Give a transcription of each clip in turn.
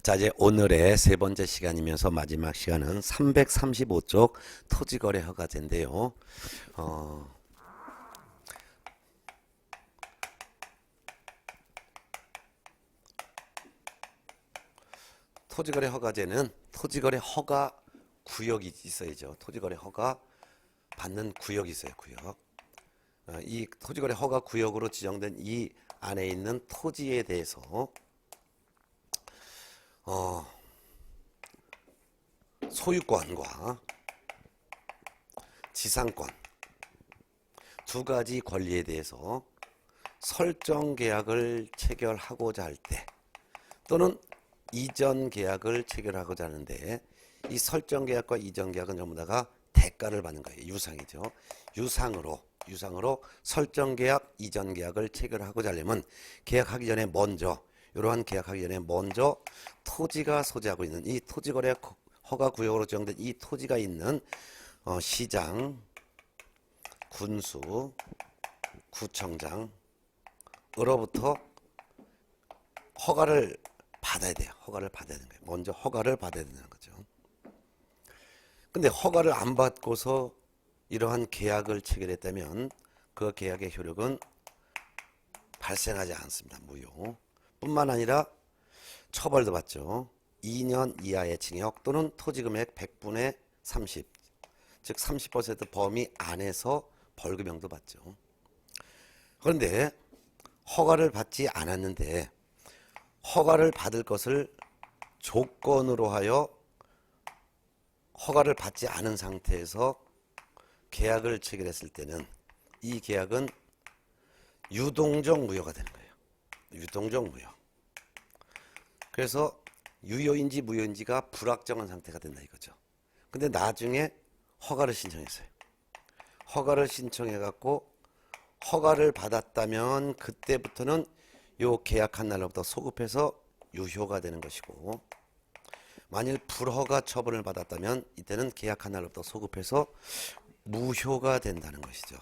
자, 이제 오늘의 세 번째 시간이면서 마지막 시간은 335쪽 토지거래 허가제인데요. 어, 토지거래 허가제는 토지거래 허가 구역이 있어야죠. 토지거래 허가 받는 구역이 있어요. 구역. 이 토지거래 허가 구역으로 지정된 이 안에 있는 토지에 대해서 소유권과 지상권 두 가지 권리에 대해서 설정 계약을 체결하고자 할 때 또는 이전 계약을 체결하고자 하는데 이 설정 계약과 이전 계약은 전부 다가 대가를 받는 거예요. 유상이죠. 유상으로 설정 계약, 이전 계약을 체결하고자 하려면 계약하기 전에 먼저 이러한 계약하기 전에 먼저 토지가 소지하고 있는 이 토지거래 허가 구역으로 지정된 이 토지가 있는 시장, 군수, 구청장으로부터 허가를 받아야 돼요. 허가를 받아야 되는 거예요. 먼저 허가를 받아야 된다는 거죠. 근데 허가를 안 받고서 이러한 계약을 체결했다면 그 계약의 효력은 발생하지 않습니다. 무효. 뿐만 아니라 처벌도 받죠. 2년 이하의 징역 또는 토지금액 100분의 30, 즉 30% 범위 안에서 벌금형도 받죠. 그런데 허가를 받지 않았는데 허가를 받을 것을 조건으로 하여 허가를 받지 않은 상태에서 계약을 체결했을 때는 이 계약은 유동적 무효가 되는 거예요. 유동적 무효. 그래서 유효인지 무효인지가 불확정한 상태가 된다 이거죠. 근데 나중에 허가를 신청했어요. 허가를 신청해 갖고 허가를 받았다면 그때부터는 요 계약한 날로부터 소급해서 유효가 되는 것이고, 만일 불허가 처분을 받았다면 이때는 계약한 날로부터 소급해서 무효가 된다는 것이죠.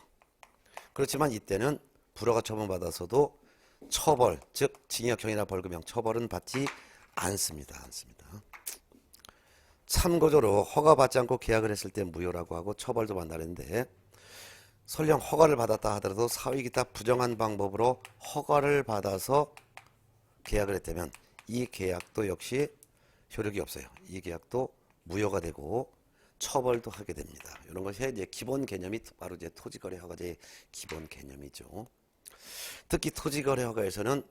그렇지만 이때는 불허가 처분받아서도 처벌, 즉 징역형이나 벌금형 처벌은 받지 않습니다. 참고적으로 허가받지 않고 계약을 했을 때 무효라고 하고 처벌도 받는다는데, 설령 허가를 받았다 하더라도 사후이기타 부정한 방법으로 허가를 받아서 계약을 했다면 이 계약도 역시 효력이 없어요. 이 계약도 무효가 되고 처벌도 하게 됩니다. 이런 것이 이제 기본 개념이 바로 이제 토지거래 허가제의 기본 개념이죠. 특히 토지거래 허가에서는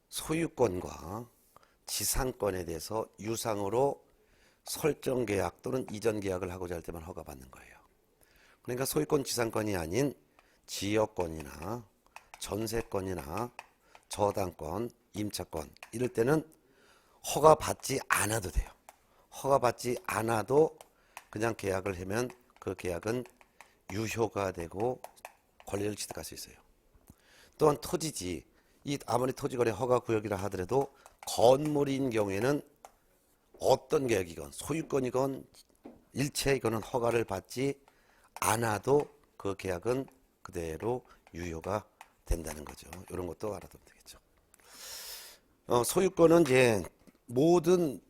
소유권과 지상권에 대해서 유상으로 설정 계약 또는 이전 계약을 하고자 할 때만 허가받는 거예요. 그러니까 소유권 지상권이 아닌 지역권이나 전세권이나 저당권, 임차권 이럴 때는 허가받지 않아도 돼요. 허가받지 않아도 그냥 계약을 하면 그 계약은 유효가 되고 권리를 취득할 수 있어요. 또한 토지지, 이 아무리 토지거래 허가 구역이라 하더라도 건물인 경우에는 어떤 계약이건 소유권이건 일체 이거는 허가를 받지 않아도 그 계약은 그대로 유효가 된다는 거죠. 이런 것도 알아두면 되겠죠. 소유권은 이제 모든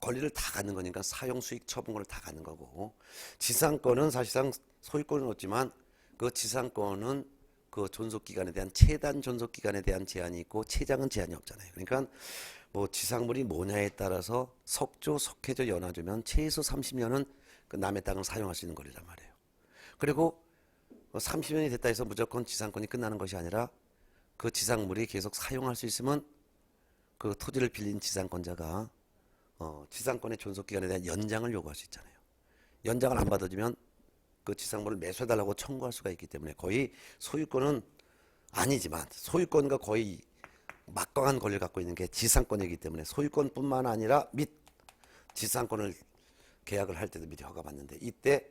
권리를 다 갖는 거니까 사용 수익 처분권을 다 갖는 거고, 지상권은 사실상 소유권은 없지만 그 지상권은 그 존속기간에 대한 최단 존속기간에 대한 제한이 있고 최장은 제한이 없잖아요. 그러니까 뭐 지상물이 뭐냐에 따라서 석조, 석회조, 연화조면 최소 30년은 그 남의 땅을 사용할 수 있는 거리란 말이에요. 그리고 30년이 됐다 해서 무조건 지상권이 끝나는 것이 아니라 그 지상물이 계속 사용할 수 있으면 그 토지를 빌린 지상권자가 지상권의 존속기간에 대한 연장을 요구할 수 있잖아요. 연장을 안 받아주면 그 지상물을 매수해달라고 청구할 수가 있기 때문에 거의 소유권은 아니지만 소유권과 거의 막강한 권리를 갖고 있는 게 지상권이기 때문에 소유권뿐만 아니라 및 지상권을 계약을 할 때도 미리 허가받는데, 이때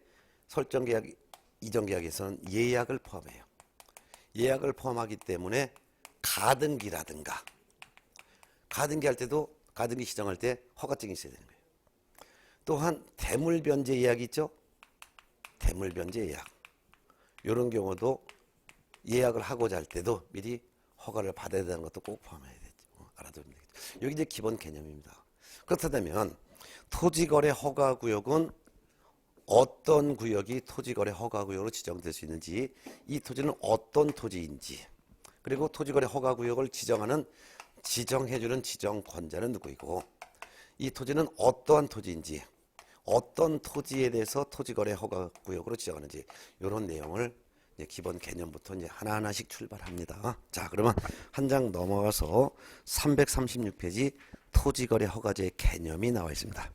설정 계약, 이전 계약에서는 예약을 포함해요. 예약을 포함하기 때문에 가등기라든가 가등기 할 때도 가등기 시정할 때 허가증이 있어야 되는 거예요. 또한 대물변제 예약이 있죠. 대물변제 예약. 이런 경우도 예약을 하고자 할 때도 미리 허가를 받아야 되는 것도 꼭 포함해야 되죠. 알아두면 되겠죠. 여기 이제 기본 개념입니다. 그렇다면 토지거래 허가구역은 어떤 구역이 토지거래 허가구역으로 지정될 수 있는지, 이 토지는 어떤 토지인지, 그리고 토지거래 허가구역을 지정해주는 지정권자는 누구이고, 이 토지는 어떠한 토지인지, 어떤 토지에 대해서 토지거래 허가구역으로 지정하는지, 이런 내용을 이제 기본 개념부터 이제 하나하나씩 출발합니다. 자, 그러면 한 장 넘어가서 336페이지 토지거래 허가제의 개념이 나와 있습니다.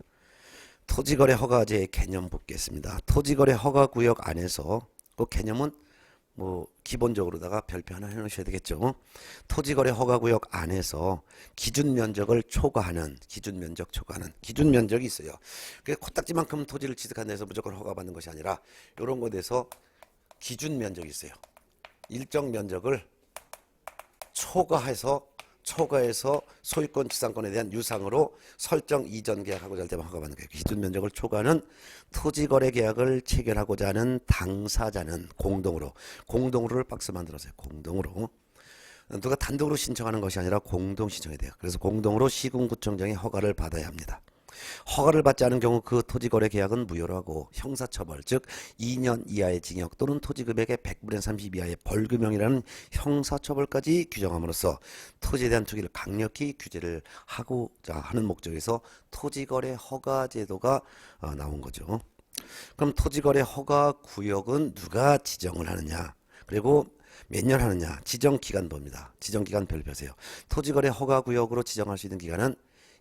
토지거래 허가제의 개념 보겠습니다. 토지거래 허가구역 안에서 그 개념은 뭐 기본적으로다가 별표 하나 해놓으셔야 되겠죠. 토지거래 허가구역 안에서 기준면적을 초과하는 기준면적이 있어요. 그 코딱지만큼 토지를 취득한 데서 무조건 허가받는 것이 아니라 이런 것에 대해서 기준면적이 있어요. 일정 면적을 초과해서 소유권 지상권에 대한 유상으로 설정 이전 계약하고자 할 때만 허가받는 거예요. 기준 면적을 초과하는 토지거래 계약을 체결하고자 하는 당사자는 공동으로를 박스 만들었어요. 공동으로. 누가 단독으로 신청하는 것이 아니라 공동 신청해야 돼요. 그래서 공동으로 시군구청장의 허가를 받아야 합니다. 허가를 받지 않은 경우 그 토지거래 계약은 무효로 하고 형사처벌, 즉 2년 이하의 징역 또는 토지금액의 100분의 30 이하의 벌금형이라는 형사처벌까지 규정함으로써 토지에 대한 투기를 강력히 규제를 하고자 하는 목적에서 토지거래 허가제도가 나온 거죠. 그럼 토지거래 허가구역은 누가 지정을 하느냐, 그리고 몇 년 하느냐, 지정기간 봅니다. 지정기간 별표세요. 토지거래 허가구역으로 지정할 수 있는 기간은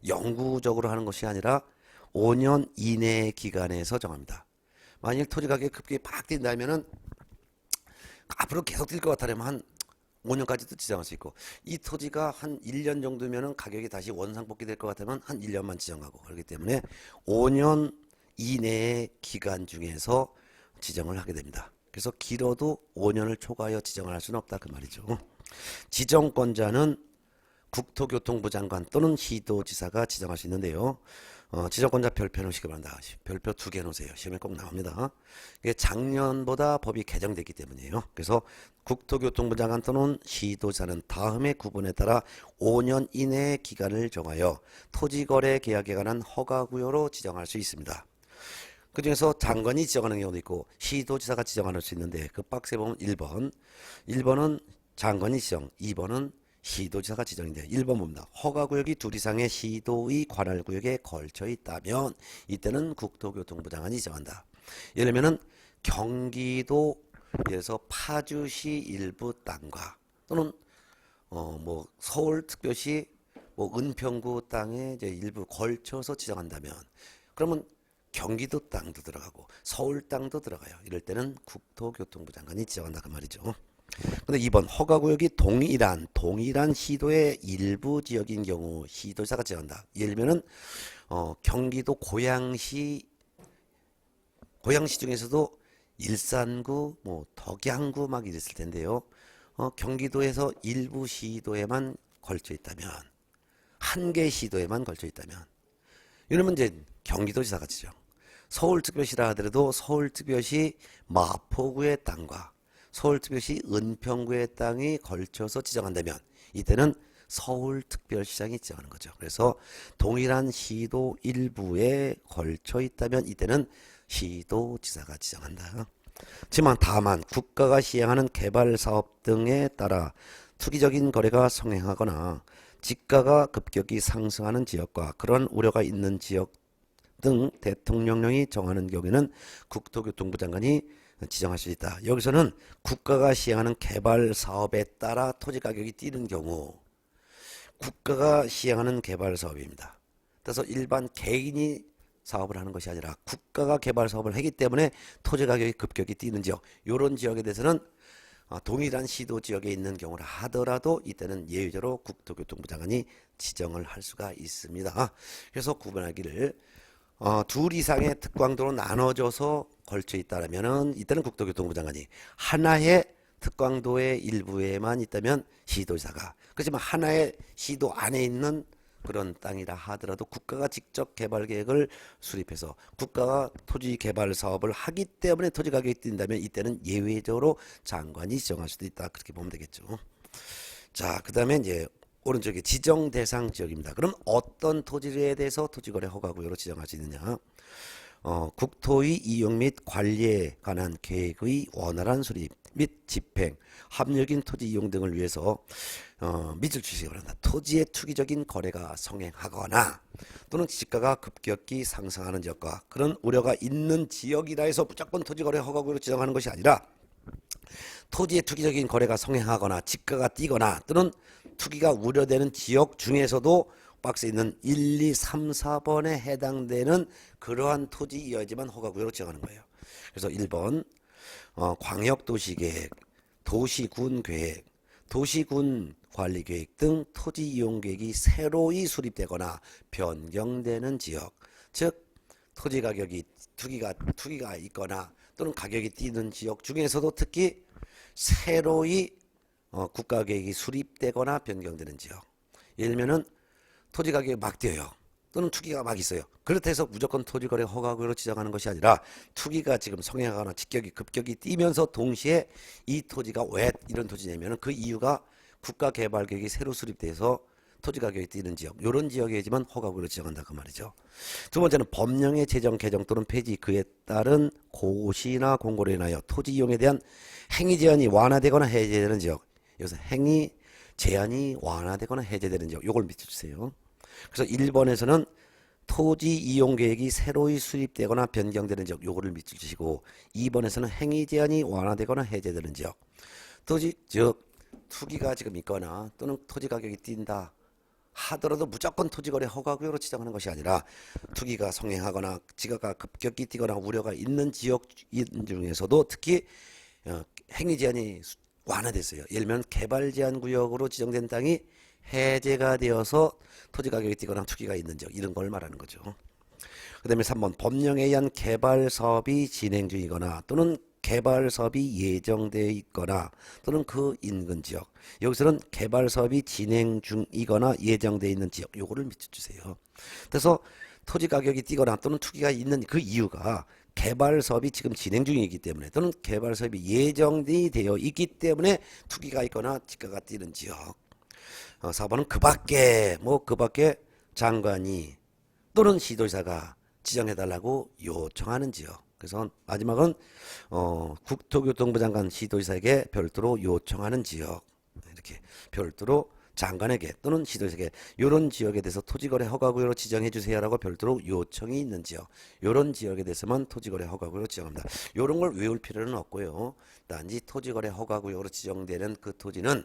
영구적으로 하는 것이 아니라 5년 이내의 기간에서 정합니다. 만일 토지 가격이 급격히 팍 뛴다면은 앞으로 계속 뛸 것 같다면 한 5년까지도 지정할 수 있고, 이 토지가 한 1년 정도면은 가격이 다시 원상복귀 될 것 같으면 한 1년만 지정하고, 그렇기 때문에 5년 이내의 기간 중에서 지정을 하게 됩니다. 그래서 길어도 5년을 초과하여 지정을 할 수는 없다 그 말이죠. 지정권자는 국토교통부 장관 또는 시도지사가 지정할 수 있는데요. 지정권자 별표 놓으시기 바랍니다. 별표 2개 놓으세요. 시험에 꼭 나옵니다. 이게 작년보다 법이 개정됐기 때문이에요. 그래서 국토교통부 장관 또는 시도지사는 다음의 구분에 따라 5년 이내의 기간을 정하여 토지거래 계약에 관한 허가구역으로 지정할 수 있습니다. 그 중에서 장관이 지정하는 경우도 있고 시도지사가 지정할 수 있는데, 그 박스에 보면 1번은 장관이 지정, 2번은 시도지사가 지정인데, 1번 봅니다. 허가구역이 둘 이상의 시도의 관할구역에 걸쳐 있다면 이때는 국토교통부 장관이 지정한다. 예를 들면은 경기도에서 파주시 일부 땅과 또는 뭐 서울특별시 뭐 은평구 땅에 이제 일부 걸쳐서 지정한다면, 그러면 경기도 땅도 들어가고 서울 땅도 들어가요. 이럴 때는 국토교통부 장관이 지정한다 그 말이죠. 근데 2번 허가구역이 동일한 시도의 일부 지역인 경우 시도지사가 지정한다. 예를 들면은 경기도 고양시 중에서도 일산구, 뭐 덕양구 막 이랬을 텐데요. 경기도에서 일부 시도에만 걸쳐 있다면, 한 개 시도에만 걸쳐 있다면, 이러면 이제 경기도지사가 지정. 서울특별시라 하더라도 서울특별시 마포구의 땅과 서울특별시 은평구의 땅이 걸쳐서 지정한다면 이때는 서울특별시장이 지정하는 거죠. 그래서 동일한 시도 일부에 걸쳐 있다면 이때는 시도지사가 지정한다. 다만 국가가 시행하는 개발사업 등에 따라 투기적인 거래가 성행하거나 지가가 급격히 상승하는 지역과 그런 우려가 있는 지역 등 대통령령이 정하는 경우에는 국토교통부 장관이 지정할 수 있다. 여기서는 국가가 시행하는 개발 사업에 따라 토지 가격이 뛰는 경우, 국가가 시행하는 개발 사업입니다. 그래서 일반 개인이 사업을 하는 것이 아니라 국가가 개발 사업을 하기 때문에 토지 가격이 급격히 뛰는 지역, 이런 지역에 대해서는 동일한 시도 지역에 있는 경우라 하더라도 이때는 예외적으로 국토교통부 장관이 지정을 할 수가 있습니다. 그래서 구분하기를 둘 이상의 특광도로 나눠져서 걸쳐 있다면은 이때는 국토교통부 장관이, 하나의 특광도의 일부에만 있다면 시도지사가, 그렇지만 하나의 시도 안에 있는 그런 땅이라 하더라도 국가가 직접 개발 계획을 수립해서 국가가 토지 개발 사업을 하기 때문에 토지 가격이 뛴다면 이때는 예외적으로 장관이 지정할 수도 있다. 그렇게 보면 되겠죠. 자, 그 다음에 이제 오른쪽에 지정 대상 지역입니다. 그럼 어떤 토지에 대해서 토지거래 허가구역으로 지정할 수 있느냐? 국토의 이용 및 관리에 관한 계획의 원활한 수립 및 집행, 합리적인 토지 이용 등을 위해서 밑줄 주시기 바랍니다. 토지의 투기적인 거래가 성행하거나 또는 지가가 급격히 상승하는 지역과 그런 우려가 있는 지역이라 해서 무조건 토지거래 허가구역으로 지정하는 것이 아니라 토지의 투기적인 거래가 성행하거나 지가가 뛰거나 또는 투기가 우려되는 지역 중에서도 박스에 있는 1, 2, 3, 4번에 해당되는 그러한 토지이어야지만 허가구역으로 지정하는 거예요. 그래서 1번 광역도시계획, 도시군계획, 도시군관리계획 등 토지이용계획이 새로이 수립되거나 변경되는 지역, 즉 토지가격이 투기가 있거나 또는 가격이 뛰는 지역 중에서도 특히 새로이 국가계획이 수립되거나 변경되는 지역. 예를 들면은 토지 가격이 막 뛰어요. 또는 투기가 막 있어요. 그렇다 해서 무조건 토지거래 허가구역으로 지정하는 것이 아니라 투기가 지금 성행하거나 급격히 뛰면서 동시에 이 토지가 왜 이런 토지냐면 그 이유가 국가개발계획이 새로 수립돼서 토지 가격이 뛰는 지역, 이런 지역이지만 허가구역으로 지정한다 그 말이죠. 두 번째는 법령의 제정, 개정 또는 폐지 그에 따른 고시나 공고로 인하여 토지 이용에 대한 행위 제한이 완화되거나 해제되는 지역. 여기서 행위 제한이 완화되거나 해제되는 지역, 요걸 밑줄주세요. 그래서 1번에서는 토지 이용 계획이 새로이 수립되거나 변경되는 지역, 요거를 밑줄주시고 2번에서는 행위 제한이 완화되거나 해제되는 지역. 토지 즉 투기가 지금 있거나 또는 토지 가격이 뛴다 하더라도 무조건 토지거래 허가구역으로 지정하는 것이 아니라 투기가 성행하거나 지가가 급격히 뛰거나 우려가 있는 지역 중에서도 특히 행위 제한이 완화됐어요. 예를 들면 개발 제한 구역으로 지정된 땅이 해제가 되어서 토지 가격이 뛰거나 투기가 있는 지역, 이런 걸 말하는 거죠. 그 다음에 3번 법령에 의한 개발 사업이 진행 중이거나 또는 개발 사업이 예정되어 있거나 또는 그 인근 지역. 여기서는 개발 사업이 진행 중이거나 예정되어 있는 지역, 요거를 밑줄주세요. 그래서 토지 가격이 뛰거나 또는 투기가 있는 그 이유가 개발 사업이 지금 진행 중이기 때문에 또는 개발 사업이 예정되어 있기 때문에 투기가 있거나 지가가 뛰는 지역. 4번은 그 밖에 장관이 또는 시도지사가 지정해달라고 요청하는 지역. 그래서 마지막은 국토교통부 장관 시도지사에게 별도로 요청하는 지역. 이렇게 별도로 장관에게 또는 시도지사에게 이런 지역에 대해서 토지거래 허가구역으로 지정해 주세요라고 별도로 요청이 있는 지역, 이런 지역에 대해서만 토지거래 허가구역으로 지정합니다. 이런 걸 외울 필요는 없고요. 단지 토지거래 허가구역으로 지정되는 그 토지는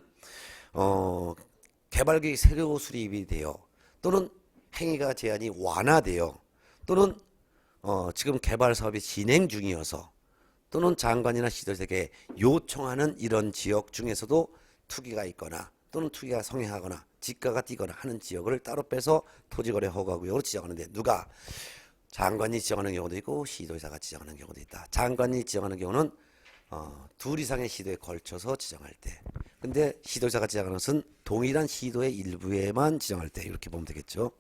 개발계획이 새로 수립이 되어 또는 행위가 제한이 완화되어 또는 지금 개발 사업이 진행 중이어서 또는 장관이나 시도지사에게 요청하는 이런 지역 중에서도 투기가 있거나 또는 투기가 성행하거나 지가가 뛰거나 하는 지역을 따로 빼서 토지거래 허가구역으로 지정하는데 누가 장관이 지정하는 경우도 있고 시도지사가 지정하는 경우도 있다. 장관이 지정하는 경우는 둘 이상의 시도에 걸쳐서 지정할 때, 근데 시도지사가 지정하는 것은 동일한 시도의 일부에만 지정할 때, 이렇게 보면 되겠죠.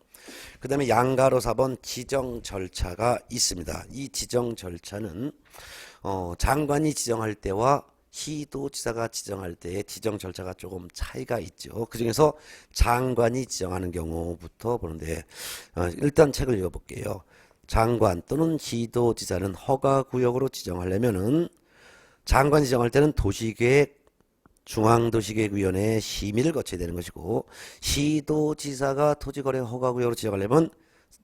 그 다음에 양가로 4번 지정 절차가 있습니다. 이 지정 절차는 장관이 지정할 때와 시도지사가 지정할 때의 지정 절차가 조금 차이가 있죠. 그 중에서 장관이 지정하는 경우부터 보는데 일단 책을 읽어볼게요. 장관 또는 시도지사는 허가구역으로 지정하려면은 장관이 지정할 때는 도시계획 중앙도시계획위원회의 심의를 거쳐야 되는 것이고, 시도지사가 토지거래 허가구역으로 지정하려면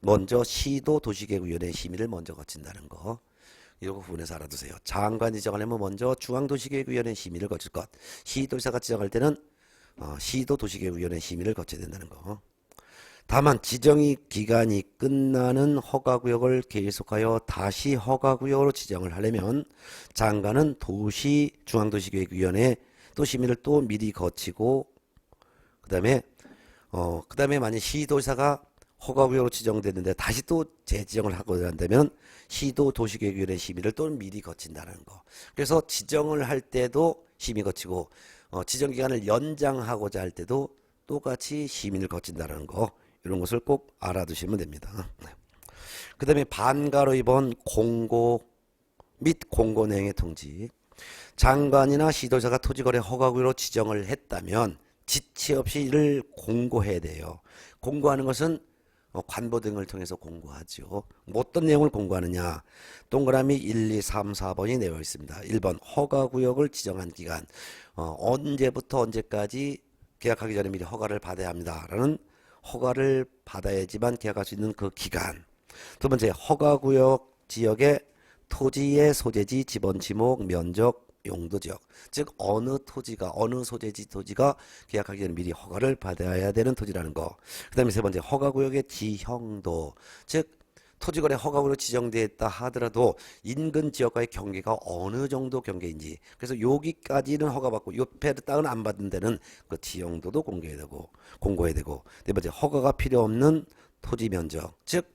먼저 시도도시계획위원회의 심의를 먼저 거친다는 거. 이거 부분에서 알아두세요. 장관이 지정하려면 먼저 중앙도시계획위원회 심의를 거칠 것, 시도지사가 지정할 때는 시도도시계획위원회 심의를 거쳐야 된다는 거. 다만 지정이 기간이 끝나는 허가구역을 계속하여 다시 허가구역으로 지정을 하려면 장관은 중앙도시계획위원회 또 심의를 또 미리 거치고 그다음에 만약 시도지사가 허가구역으로 지정됐는데 다시 또 재지정을 하고자 한다면 시도도시계획위원회 심의를 또 미리 거친다는 거. 그래서 지정을 할 때도 심의 거치고 지정 기간을 연장하고자 할 때도 똑같이 심의를 거친다는 거. 이런 것을 꼭 알아두시면 됩니다. 그 다음에 반가로 2번 공고 및 공고 내용의 통지. 장관이나 시도지사가 토지거래 허가구역으로 지정을 했다면 지체 없이 이를 공고해야 돼요. 공고하는 것은 관보 등을 통해서 공고하죠. 뭐 어떤 내용을 공고하느냐. 동그라미 1, 2, 3, 4번이 내어 있습니다. 1번 허가구역을 지정한 기간. 언제부터 언제까지 계약하기 전에 미리 허가를 받아야 합니다. 라는 허가를 받아야지만 계약할 수 있는 그 기간. 두 번째 허가구역 지역의 토지의 소재지, 지번, 지목, 면적, 용도 지역. 즉 어느 토지가 어느 소재지 토지가 계약하기 전에 미리 허가를 받아야 되는 토지라는 거. 그 다음에 세 번째 허가구역의 지형도. 즉 토지거래 허가구로 지정되어 있다 하더라도 인근 지역과의 경계가 어느 정도 경계인지. 그래서 여기까지는 허가받고 옆에 땅은 안 받은 데는 그 지형도도 공고해야 되고. 네 번째 허가가 필요 없는 토지 면적. 즉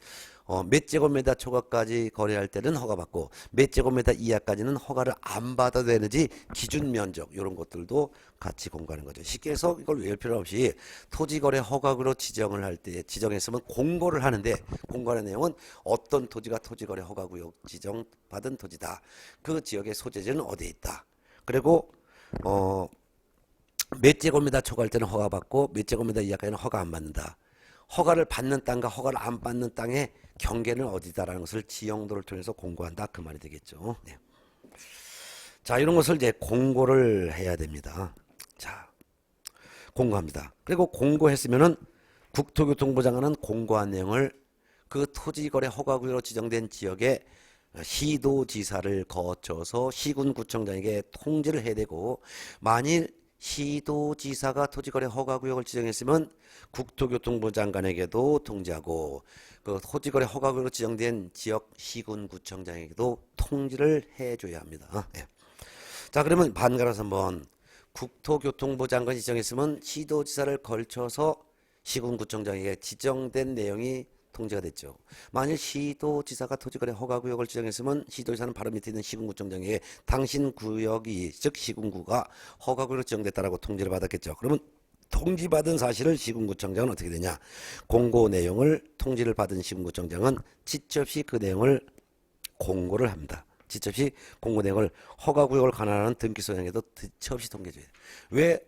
몇 제곱미터 초과까지 거래할 때는 허가받고 몇 제곱미터 이하까지는 허가를 안 받아도 되는지 기준 면적 이런 것들도 같이 공고하는 거죠. 쉽게 해서 이걸 외울 필요 없이 토지거래 허가구로 지정을 할 때 지정했으면 공고를 하는데 공고하는 내용은 어떤 토지가 토지거래 허가구역 지정받은 토지다. 그 지역의 소재지는 어디에 있다. 그리고 몇 제곱미터 초과할 때는 허가받고 몇 제곱미터 이하까지는 허가 안 받는다. 허가를 받는 땅과 허가를 안 받는 땅의 경계는 어디다라는 것을 지형도를 통해서 공고한다. 그 말이 되겠죠. 네. 자, 이런 것을 이제 공고를 해야 됩니다. 자, 공고합니다. 그리고 공고했으면은 국토교통부 장관은 공고한 내용을 그 토지거래 허가구역으로 지정된 지역의 시도지사를 거쳐서 시군구청장에게 통지를 해야 되고 만일 시도지사가 토지거래 허가구역을 지정했으면 국토교통부 장관에게도 통지하고 그 토지거래 허가구역으로 지정된 지역 시군구청장에게도 통지를 해줘야 합니다. 네. 자, 그러면 반갈아서 한번 국토교통부 장관이 지정했으면 시도지사를 걸쳐서 시군구청장에게 지정된 내용이 통지가 됐죠. 만일 시도지사가 토지거래 허가구역을 지정했으면 시도지사는 바로 밑에 있는 시군구청장에게 당신 구역이 즉 시군구가 허가구역으로 지정됐다라고 통지를 받았겠죠. 그러면 통지받은 사실을 시군구청장은 어떻게 되냐. 공고 내용을 통지를 받은 시군구청장은 지체 없이 그 내용을 공고를 합니다. 지체 없이 공고 내용을 허가구역을 관할하는 등기소장에도 지체 없이 통지해줘야 돼요. 왜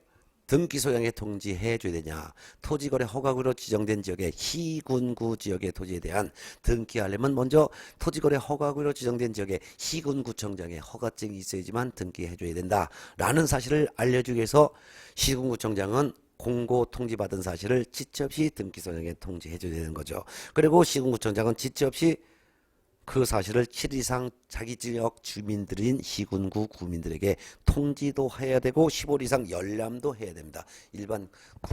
등기소장에 통지해 줘야 되냐. 토지거래 허가구로 지정된 지역의 시군구 지역의 토지에 대한 등기하려면 먼저 토지거래 허가구로 지정된 지역의 시군구청장의 허가증이 있어야지만 등기해 줘야 된다라는 사실을 알려주기 위해서 시군구청장은 공고 통지받은 사실을 지체 없이 등기소장에 통지해 줘야 되는 거죠. 그리고 시군구청장은 지체 없이 그 사실을 7일 이상 자기 지역 주민들인 시군구 구민들에게 통지도 해야 되고 15일 이상 열람도 해야 됩니다. 일반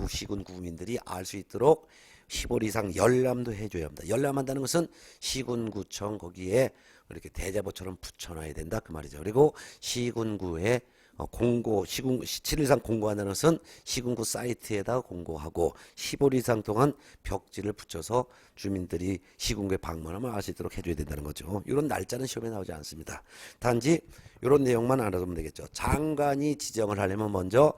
시군 구민들이 알 수 있도록 15일 이상 열람도 해줘야 합니다. 열람한다는 것은 시군구청 거기에 이렇게 대자보처럼 붙여놔야 된다 그 말이죠. 그리고 시군구에 공고 7일 이상 공고한다는 것은 시군구 사이트에다 공고하고 15일 이상 동안 벽지를 붙여서 주민들이 시군구에 방문하면 알 수 있도록 해줘야 된다는 거죠. 이런 날짜는 시험에 나오지 않습니다. 단지 이런 내용만 알아두면 되겠죠. 장관이 지정을 하려면 먼저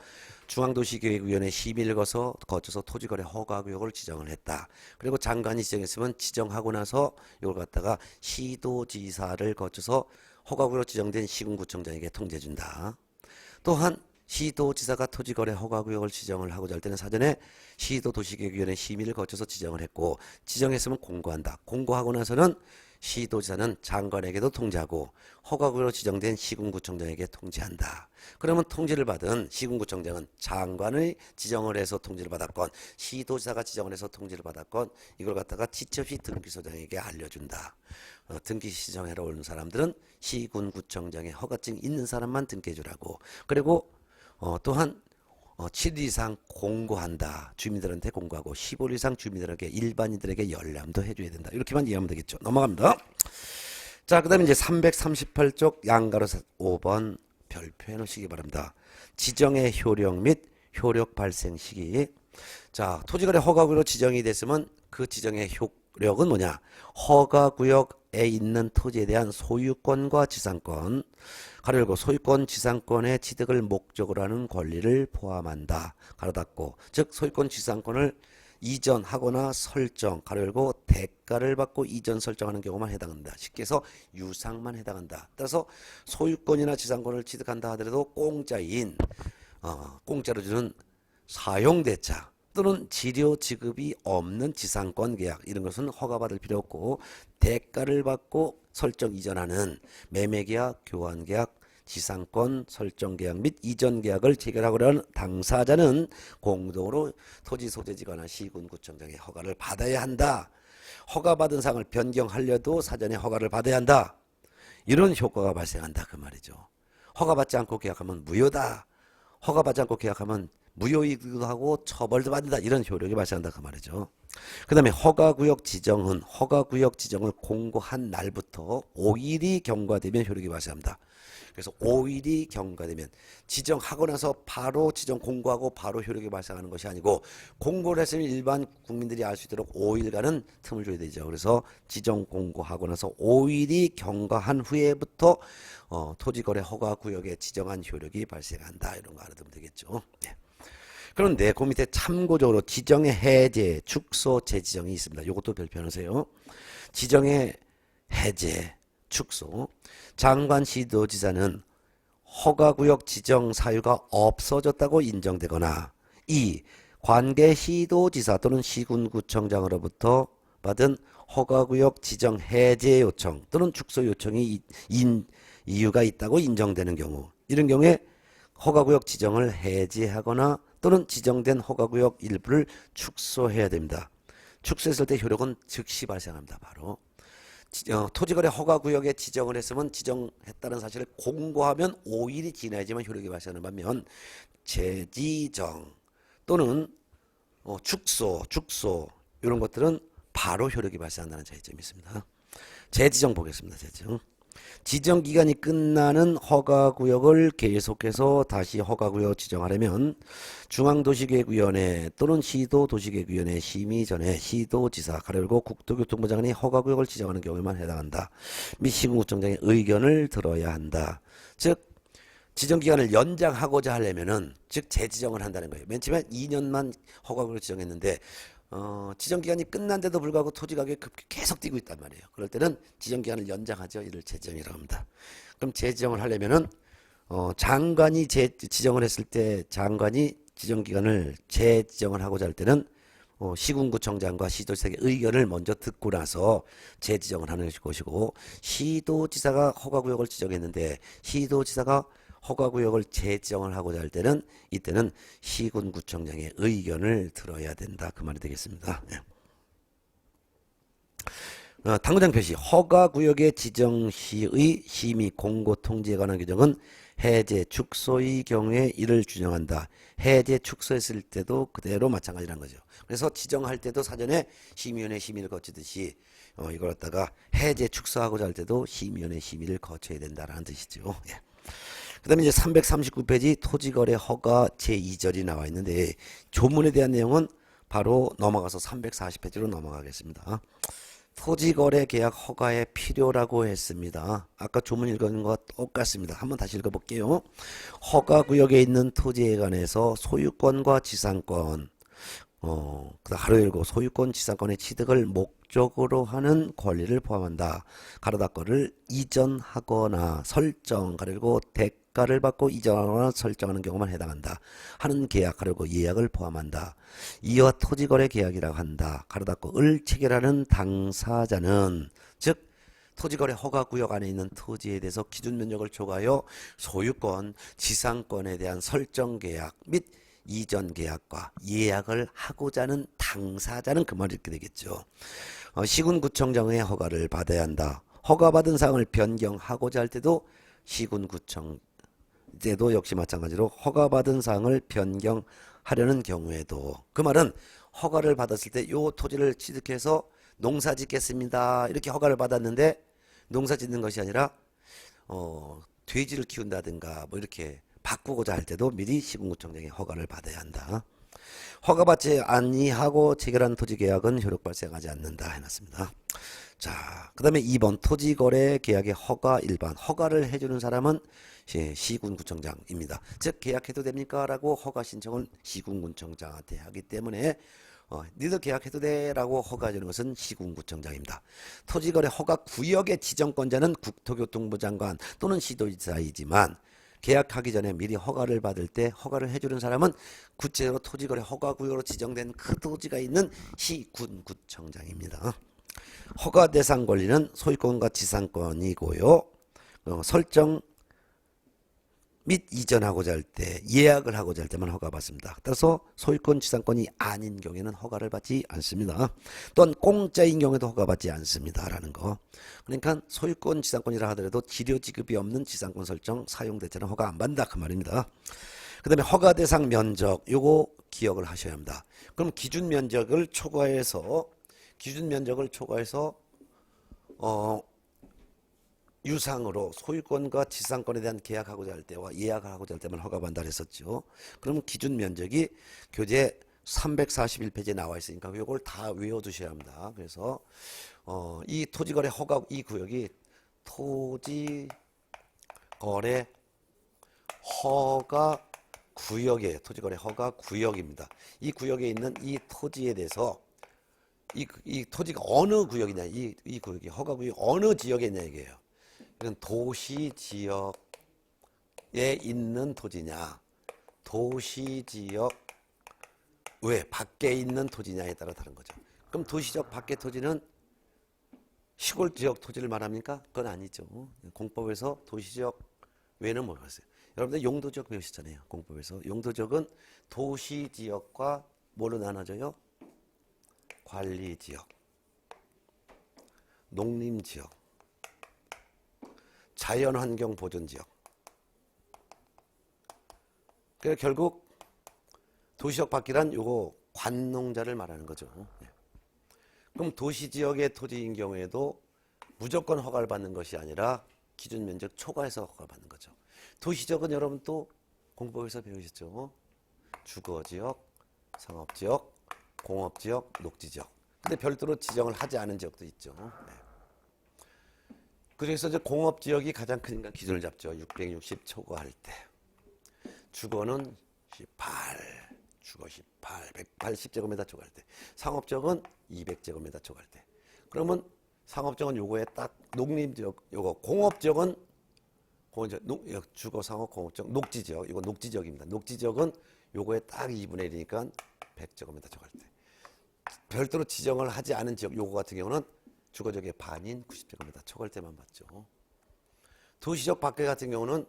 중앙도시계획위원회 심의를 거쳐서 토지거래 허가구역을 지정을 했다. 그리고 장관이 지정했으면 지정하고 나서 이걸 갖다가 시도지사를 거쳐서 허가구역으로 지정된 시군구청장에게 통지해준다. 또한 시도지사가 토지거래 허가구역을 지정을 하고자 할 때는 사전에 시도도시계획위원회 심의를 거쳐서 지정을 했고 지정했으면 공고한다. 공고하고 나서는 시도지사는 장관에게도 통지하고 허가구역으로 지정된 시군구청장에게 통지한다. 그러면 통지를 받은 시군구청장은 장관의 지정을 해서 통지를 받았건 시도지사가 지정을 해서 통지를 받았건 이걸 갖다가 지체 없이 등기소장에게 알려준다. 등기 시정하러 오는 사람들은 시군구청장의 허가증 있는 사람만 등기해주라고. 그리고 또한 7일 이상 공고한다. 주민들한테 공고하고 15일 이상 주민들에게 일반인들에게 열람도 해줘야 된다. 이렇게만 이해하면 되겠죠. 넘어갑니다. 자, 그 다음에 이제 338쪽 양가로 5번 별표해 놓으시기 바랍니다. 지정의 효력 및 효력 발생 시기. 자, 토지거래 허가구역으로 지정이 됐으면 그 지정의 효력은 뭐냐. 허가구역에 있는 토지에 대한 소유권과 지상권, 가로 열고 소유권 지상권의 취득을 목적으로 하는 권리를 포함한다. 가로 닫고. 즉 소유권 지상권을 이전하거나 설정, 가로 열고 대가를 받고 이전 설정하는 경우만 해당한다. 쉽게 해서 유상만 해당한다. 따라서 소유권이나 지상권을 취득한다 하더라도 공짜인 공짜로 주는 사용대차 또는 치료 지급이 없는 지상권 계약 이런 것은 허가받을 필요 없고 대가를 받고 설정 이전하는 매매계약, 교환계약, 지상권 설정 계약 및 이전 계약을 체결하고자 하는 당사자는 공동으로 토지 소재지가나 시군구청장의 허가를 받아야 한다. 허가받은 사항을 변경하려도 사전에 허가를 받아야 한다. 이런 효과가 발생한다 그 말이죠. 허가받지 않고 계약하면 무효다. 허가받지 않고 계약하면 무효이기도 하고 처벌도 받는다. 이런 효력이 발생한다 그 말이죠. 그 다음에 허가구역 지정은 허가구역 지정을 공고한 날부터 5일이 경과되면 효력이 발생합니다. 그래서 5일이 경과되면 지정하고 나서 바로 지정 공고하고 바로 효력이 발생하는 것이 아니고 공고를 했으면 일반 국민들이 알 수 있도록 5일간은 틈을 줘야 되죠. 그래서 지정 공고하고 나서 5일이 경과한 후에부터 토지거래 허가구역에 지정한 효력이 발생한다. 이런 거 알아두면 되겠죠. 네. 그런데 그 밑에 참고적으로 지정의 해제, 축소, 재지정이 있습니다. 이것도 별표하세요. 지정의 해제, 축소. 장관시도지사는 허가구역 지정 사유가 없어졌다고 인정되거나 2. 관계시도지사 또는 시군구청장으로부터 받은 허가구역 지정 해제 요청 또는 축소 요청이 이유가 있다고 인정되는 경우 이런 경우에 허가구역 지정을 해제하거나 또는 지정된 허가구역 일부를 축소해야 됩니다. 축소했을 때 효력은 즉시 발생합니다. 바로 토지거래 허가구역에 지정을 했으면 지정했다는 사실을 공고하면 5일이 지나야지만 효력이 발생하는 반면 재지정 또는 축소 이런 것들은 바로 효력이 발생한다는 차이점이 있습니다. 재지정 보겠습니다. 재지정. 지정 기간이 끝나는 허가구역을 계속해서 다시 허가구역 지정하려면 중앙도시계획위원회 또는 시도도시계획위원회 심의 전에 시도지사 가로열고 국토교통부 장관이 허가구역을 지정하는 경우에만 해당한다. 및 시군구청장의 의견을 들어야 한다. 즉 지정기간을 연장하고자 하려면은 즉 재지정을 한다는 거예요. 맨 처음에 2년만 허가구역을 지정했는데 지정기간이 끝난데도 불구하고 토지가격이 계속 뛰고 있단 말이에요. 그럴 때는 지정기간을 연장하죠. 이를 재지정이라고 합니다. 그럼 재지정을 하려면은 장관이 지정을 했을 때 장관이 지정기간을 재지정을 하고자 할 때는 시군구청장과 시도지사의 의견을 먼저 듣고 나서 재지정을 하는 것이고 시도지사가 허가구역을 지정했는데 시도지사가 허가구역을 재지정을 하고자 할 때는 이때는 시군구청장의 의견을 들어야 된다. 그 말이 되겠습니다. 네. 당구장 표시 허가구역의 지정 시의 심의 공고 통지에 관한 규정은 해제 축소의 경우에 이를 규정한다. 해제 축소했을 때도 그대로 마찬가지라는 거죠. 그래서 지정할 때도 사전에 심의위원회 심의를 거치듯이 이걸 갖다가 해제 축소하고자 할 때도 심의위원회 심의를 거쳐야 된다라는 뜻이죠. 예. 그 다음에 이제 339페이지 토지거래 허가 제2절이 나와 있는데 조문에 대한 내용은 바로 넘어가서 340페이지로 넘어가겠습니다. 토지거래 계약 허가의 필요라고 했습니다. 아까 조문 읽은 것과 똑같습니다. 한번 다시 읽어볼게요. 허가구역에 있는 토지에 관해서 소유권과 지상권 가로 열고 소유권 지상권의 취득을 목적으로 하는 권리를 포함한다. 가로 닫고를 이전하거나 설정 가로 열고 대가를 받고 이전하거나 설정하는 경우만 해당한다. 하는 계약 가로 열고 예약을 포함한다. 이와 토지거래 계약이라고 한다. 가로 닫고 을 체결하는 당사자는 즉 토지거래 허가구역 안에 있는 토지에 대해서 기준 면적을 초과하여 소유권, 지상권에 대한 설정 계약 및 이전 계약과 예약을 하고자 하는 당사자는 그 말을 읽게 되겠죠. 시군구청장의 허가를 받아야 한다. 허가받은 사항을 변경하고자 할 때도 시군구청 때도 역시 마찬가지로 허가받은 사항을 변경하려는 경우에도 그 말은 허가를 받았을 때 요 토지를 취득해서 농사 짓겠습니다. 이렇게 허가를 받았는데 농사 짓는 것이 아니라 돼지를 키운다든가 뭐 이렇게 바꾸고자 할 때도 미리 시군구청장의 허가를 받아야 한다. 허가받지 아니하고 체결한 토지계약은 효력 발생하지 않는다 해놨습니다. 자, 그 다음에 2번 토지거래 계약의 허가 일반 허가를 해주는 사람은 시군구청장입니다. 즉 계약해도 됩니까? 라고 허가 신청을 시군구청장한테 하기 때문에 니들 계약해도 돼 라고 허가해주는 것은 시군구청장입니다. 토지거래 허가 구역의 지정권자는 국토교통부 장관 또는 시도지사이지만 계약하기 전에 미리 허가를 받을 때 허가를 해주는 사람은 구체적으로 토지거래 허가구역으로 지정된 그 토지가 있는 시군구청장입니다. 허가 대상 권리는 소유권과 지상권이고요. 설정 및 이전하고자 할 때, 예약을 하고자 할 때만 허가받습니다. 따라서 소유권, 지상권이 아닌 경우에는 허가를 받지 않습니다. 또한 공짜인 경우에도 허가받지 않습니다라는 거. 그러니까 소유권, 지상권이라 하더라도 지료 지급이 없는 지상권 설정, 사용 대체는 허가 안 받는다 그 말입니다. 그 다음에 허가 대상 면적, 요거 기억을 하셔야 합니다. 그럼 기준 면적을 초과해서 유상으로 소유권과 지상권에 대한 계약하고자 할 때와 예약을 하고자 할 때만 허가받는다 그랬었죠. 그러면 기준 면적이 교재 341페이지에 나와 있으니까 이걸 다 외워두셔야 합니다. 그래서 이 토지거래 허가 이 구역이 토지거래 허가 구역이에요. 토지거래 허가 구역입니다. 이 구역에 있는 이 토지에 대해서 이 토지가 어느 구역이냐, 이 구역이 허가 구역 어느 지역에 있냐 이게요. 이건 도시 지역에 있는 토지냐, 도시 지역 외 밖에 있는 토지냐에 따라 다른 거죠. 그럼 도시 지역 밖의 토지는 시골 지역 토지를 말합니까? 그건 아니죠. 공법에서 도시 지역 외는 뭐겠어요? 여러분들 용도 지역 배우셨잖아요. 공법에서 용도 지역은 도시 지역과 뭘로 나눠져요? 관리 지역, 농림 지역, 자연환경 보존지역. 그러니까 결국 도시지역 밖이란 요거 관농자를 말하는 거죠. 그럼 도시지역의 토지인 경우에도 무조건 허가를 받는 것이 아니라 기준 면적 초과해서 허가를 받는 거죠. 도시지역은 여러분 또 공법에서 배우셨죠. 주거지역, 상업지역, 공업지역, 녹지지역. 근데 별도로 지정을 하지 않은 지역도 있죠. 그래서 이제 공업지역이 가장 크니까 기준을 잡죠. 660 초과할 때. 주거는 18, 주거 18, 180제곱미터 초과할 때. 상업지역은 200제곱미터 초과할 때. 그러면 상업지역은 요거에 딱 농림지역, 요거 공업지역은 주거, 상업, 공업지역, 녹지지역, 이거 녹지지역입니다. 녹지지역은 요거에 딱 2분의 1이니까 100제곱미터 초과할 때. 별도로 지정을 하지 않은 지역, 요거 같은 경우는 주거지역의 반인 90제곱미터 초과할 때만 받죠. 도시지역 밖에 같은 경우는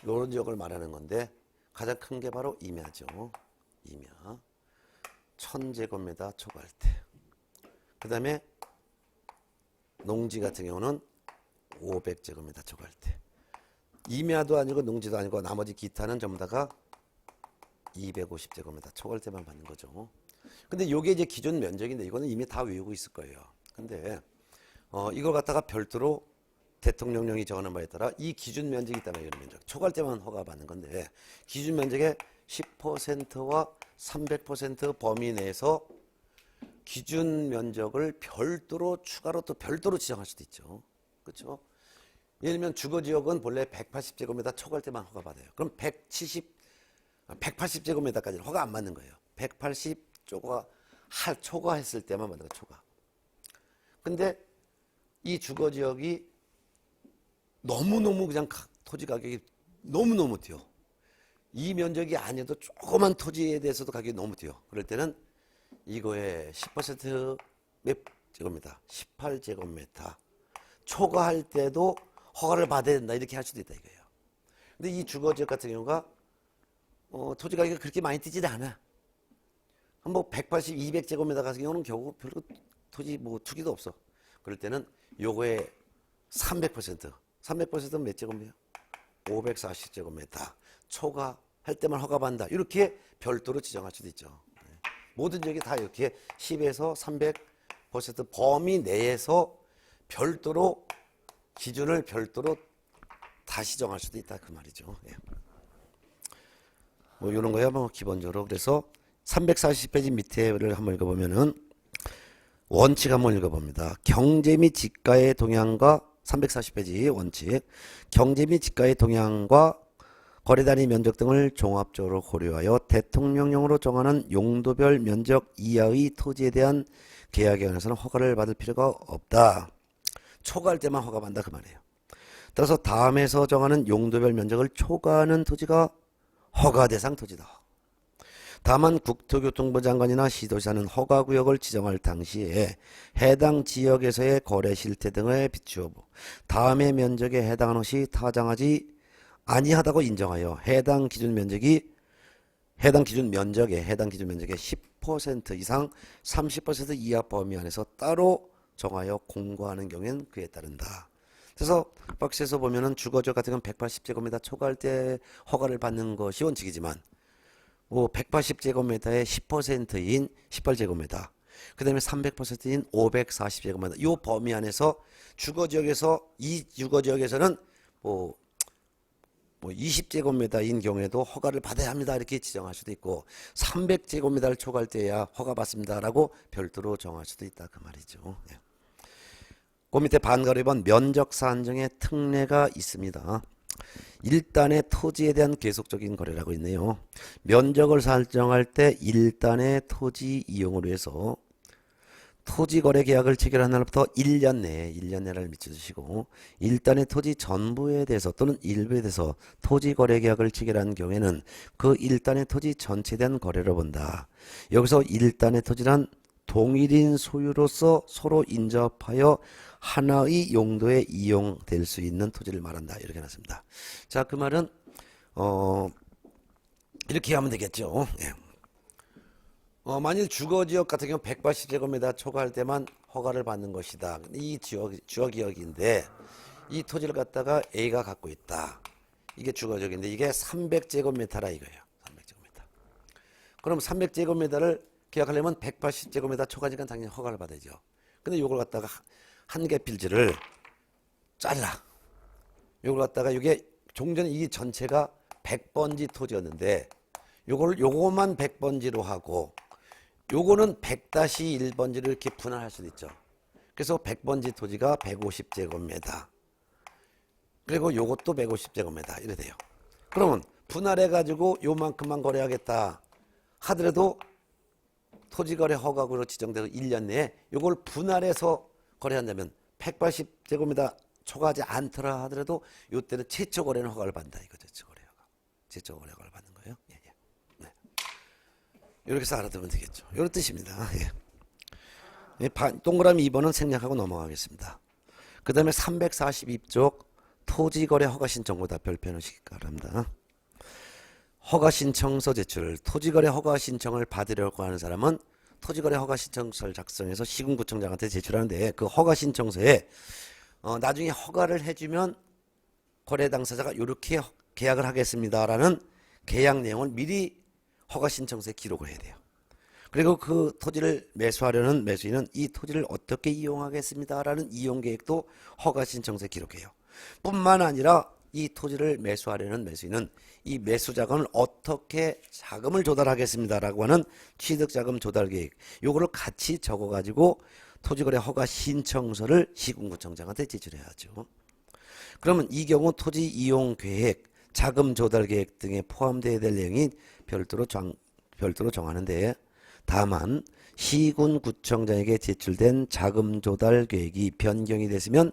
이런 지역을 말하는 건데 가장 큰 게 바로 임야죠. 임야 1000제곱미터 초과할 때. 그 다음에 농지 같은 경우는 500제곱미터 초과할 때. 임야도 아니고 농지도 아니고 나머지 기타는 전부 다가 250제곱미터 초과할 때만 받는 거죠. 근데 요게 이제 기준 면적인데 이거는 이미 다 외우고 있을 거예요. 근데 이걸 갖다가 별도로 대통령령이 정하는 바에 따라 이 기준 면적이 있다면 이런 면적 초과할 때만 허가받는 건데 기준 면적의 10%와 300% 범위 내에서 기준 면적을 별도로 추가로 또 별도로 지정할 수도 있죠. 그렇죠? 예를 들면 주거지역은 본래 180제곱미터 초과할 때만 허가받아요. 그럼 180제곱미터까지는 허가 안 받는 거예요. 180 초과했을 때만 받는 거예요. 초과. 근데 이 주거지역이 너무너무 그냥 토지 가격이 너무너무 뛰어. 이 면적이 아니어도 조그만 토지에 대해서도 가격이 너무 뛰어. 그럴 때는 이거에 10% 몇 제곱미터? 18제곱미터 초과할 때도 허가를 받아야 된다 이렇게 할 수도 있다 이거예요. 근데 이 주거지역 같은 경우가 토지 가격이 그렇게 많이 뛰지도 않아. 뭐 180, 200제곱미터 같은 경우는 겨우 별로 토지 뭐 투기도 없어. 그럴 때는 요거에 300%는 몇 제곱미터? 540제곱미터 초과할 때만 허가받는다. 이렇게 별도로 지정할 수도 있죠. 모든 지역이 다 이렇게 10에서 300% 범위 내에서 별도로 기준을 별도로 다시 정할 수도 있다 그 말이죠. 뭐 이런 거야 뭐 기본적으로. 그래서 340페이지 밑에를 한번 읽어보면은 원칙 한번 읽어봅니다. 경제 및 지가의 동향과 340페이지 원칙. 경제 및 지가의 동향과 거래 단위 면적 등을 종합적으로 고려하여 대통령령으로 정하는 용도별 면적 이하의 토지에 대한 계약에 관해서는 허가를 받을 필요가 없다. 초과할 때만 허가받는다 그 말이에요. 따라서 다음에서 정하는 용도별 면적을 초과하는 토지가 허가 대상 토지다. 다만 국토교통부 장관이나 시도지사는 허가구역을 지정할 당시에 해당 지역에서의 거래 실태 등에 비추어 다음의 면적에 해당하는 것이 타당하지 아니하다고 인정하여 해당 기준 면적의 10% 이상 30% 이하 범위 안에서 따로 정하여 공고하는 경우엔 그에 따른다. 그래서 박스에서 보면은 주거지역 같은 건 180제곱미터 초과할 때 허가를 받는 것이 원칙이지만 180제곱미터의 10%인 18제곱미터, 그 다음에 300%인 540제곱미터, 이 범위 안에서 이 주거지역에서는 20제곱미터인 경우에도 허가를 받아야 합니다. 이렇게 지정할 수도 있고 300제곱미터를 초과할 때야 허가 받습니다라고 별도로 정할 수도 있다 그 말이죠. 예. 그 밑에 반가로 2번 면적 산정의 특례가 있습니다. 일단의 토지에 대한 계속적인 거래라고 있네요. 면적을 설정할 때 일단의 토지 이용을 위해서 토지거래 계약을 체결한 날부터 1년 내를 미쳐주시고 일단의 토지 전부에 대해서 또는 일부에 대해서 토지거래 계약을 체결한 경우에는 그 일단의 토지 전체에 대한 거래로 본다. 여기서 일단의 토지란 동일인 소유로서 서로 인접하여 하나의 용도에 이용될 수 있는 토지를 말한다. 이렇게 해놨습니다. 자, 그 말은 이렇게 하면 되겠죠. 예. 만일 주거지역 같은 경우 180제곱미터 초과할 때만 허가를 받는 것이다. 이 주거지역인데 이 토지를 갖다가 A가 갖고 있다. 이게 주거지역인데 이게 300제곱미터라 이거예요. 300제곱미터. 그럼 300제곱미터를 계약하려면 180제곱미터 초과니까 당연히 허가를 받아야죠. 근데 이걸 갖다가 한 개 필지를 잘라. 이걸 갖다가 이게 종전에 이 전체가 100번지 토지였는데 요거만 100번지로 하고 요거는 100-1번지를 이렇게 분할할 수도 있죠. 그래서 100번지 토지가 150제곱미터. 그리고 요것도 150제곱미터 이래 돼요. 그러면 분할해 가지고 요만큼만 거래하겠다 하더라도 토지거래 허가구로 지정되고 1년 내에 요걸 분할해서 거래한다면 180제곱미터 초과하지 않더라 하더라도 요때는 최초 거래는 허가를 받는다 이거죠. 최초 거래 허가를 받는 거예요. 예. 네. 이렇게 해서 알아두면 되겠죠. 이런 뜻입니다. 예. 동그라미 2번은 생략하고 넘어가겠습니다. 그 다음에 342쪽 토지거래 허가신청보다 별표 넣으시기 바랍니다. 허가신청서 제출. 토지거래 허가신청을 받으려고 하는 사람은 토지거래 허가신청서를 작성해서 시군구청장한테 제출하는데 그 허가신청서에 나중에 허가를 해주면 거래 당사자가 이렇게 계약을 하겠습니다라는 계약 내용을 미리 허가신청서에 기록을 해야 돼요. 그리고 그 토지를 매수하려는 매수인은 이 토지를 어떻게 이용하겠습니다라는 이용계획도 허가신청서에 기록해요. 뿐만 아니라 이 토지를 매수하려는 매수인은 이 매수 자금을 어떻게 자금을 조달하겠습니다라고 하는 취득자금 조달 계획 요거를 같이 적어가지고 토지거래 허가 신청서를 시군구청장한테 제출해야죠. 그러면 이 경우 토지 이용 계획, 자금 조달 계획 등에 포함되어야 될 내용이 별도로 정하는데 다만 시군구청장에게 제출된 자금 조달 계획이 변경이 됐으면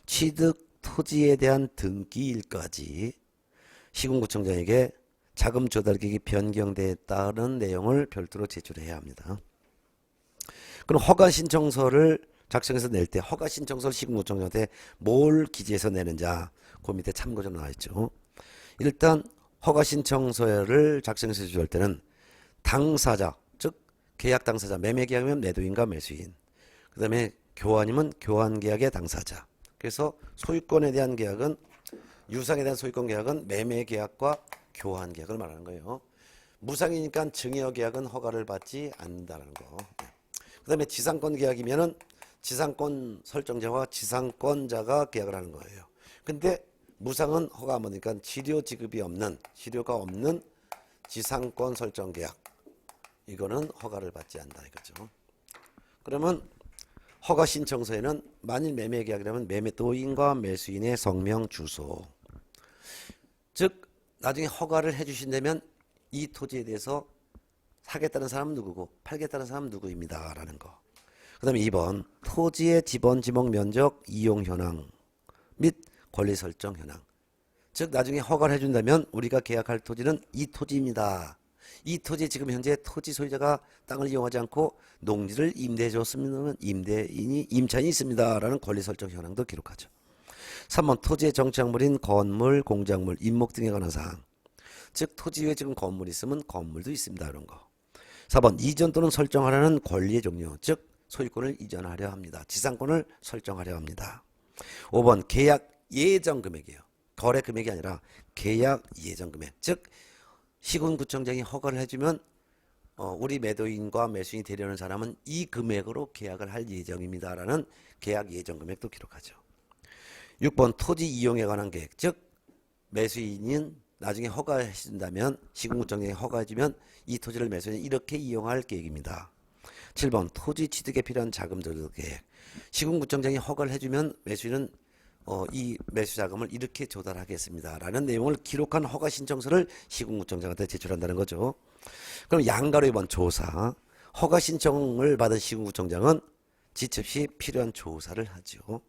취득 토지에 대한 등기일까지 시군구청장에게 자금 조달 계획이 변경됐다는 내용을 별도로 제출해야 합니다. 그럼 허가 신청서를 작성해서 낼 때 허가 신청서를 시군구청장한테 뭘 기재해서 내는자 그 밑에 참고점 나와 있죠. 일단 허가 신청서를 작성해서 제출할 때는 당사자 즉 계약 당사자 매매 계약이면 매도인과 매수인 그 다음에 교환이면 교환 계약의 당사자 그래서 소유권에 대한 계약은 유상에 대한 소유권 계약은 매매 계약과 교환 계약을 말하는 거예요. 무상이니까 증여 계약은 허가를 받지 않는다는 거. 그 다음에 지상권 계약이면은 지상권 설정자와 지상권자가 계약을 하는 거예요. 근데 무상은 허가 안 받으니까 실효가 없는 지상권 설정 계약. 이거는 허가를 받지 않는다 이거죠. 그러면 허가 신청서에는 만일 매매 계약이라면 매매도인과 매수인의 성명 주소 즉 나중에 허가를 해주신다면 이 토지에 대해서 사겠다는 사람은 누구고 팔겠다는 사람은 누구입니다 라는 거. 그 다음에 2번 토지의 지번 지목 면적 이용 현황 및 권리 설정 현황. 즉 나중에 허가를 해준다면 우리가 계약할 토지는 이 토지입니다. 이 토지 지금 현재 토지 소유자가 땅을 이용하지 않고 농지를 임대해 줬으면 임대인이 임차인이 있습니다라는 권리 설정 현황도 기록하죠. 3번 토지의 정착물인 건물, 공작물, 임목 등에 관한 사항. 즉 토지 위에 지금 건물이 있으면 건물도 있습니다. 이런 거. 4번 이전 또는 설정하라는 권리의 종류. 즉 소유권을 이전하려 합니다. 지상권을 설정하려 합니다. 5번 계약 예정 금액이에요. 거래 금액이 아니라 계약 예정 금액. 즉 시군구청장이 허가를 해주면 우리 매도인과 매수인이 되려는 사람은 이 금액으로 계약을 할 예정입니다라는 계약 예정 금액도 기록하죠. 6번 토지 이용에 관한 계획. 즉 매수인은 나중에 허가해준다면 시군구청장이 허가해주면 이 토지를 매수인이 이렇게 이용할 계획입니다. 7번 토지 취득에 필요한 자금 조달 계획. 시군구청장이 허가를 해주면 매수인은 이 매수 자금을 이렇게 조달하겠습니다 라는 내용을 기록한 허가 신청서를 시군구청장한테 제출한다는 거죠. 그럼 양가로 2번 조사. 허가 신청을 받은 시군구청장은 지첩 시 필요한 조사를 하죠.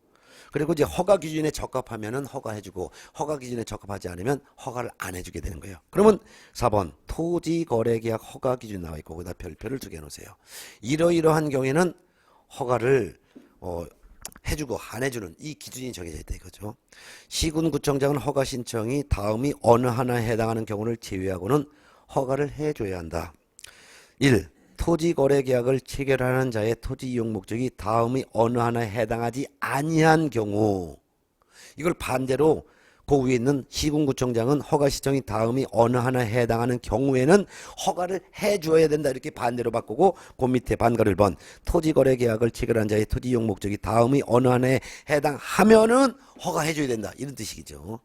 그리고 이제 허가 기준에 적합하면은 허가해주고 허가 기준에 적합하지 않으면 허가를 안 해주게 되는 거예요. 그러면 4번 토지 거래 계약 허가 기준 나와 있고 거기다 별표를 2개 놓으세요. 이러이러한 경우에는 허가를 해주고 안 해주는 이 기준이 정해져 있다 이거죠. 시군구청장은 허가 신청이 다음이 어느 하나에 해당하는 경우를 제외하고는 허가를 해줘야 한다. 1. 토지 거래 계약을 체결하는 자의 토지 이용 목적이 다음의 어느 하나에 해당하지 아니한 경우. 이걸 반대로 그 위에 있는 시군구청장은 허가 신청이 다음이 어느 하나에 해당하는 경우에는 허가를 해줘야 된다 이렇게 반대로 바꾸고 그 밑에 반가를 1번 토지 거래 계약을 체결한 자의 토지 이용 목적이 다음의 어느 하나에 해당하면은 허가해줘야 된다 이런 뜻이죠.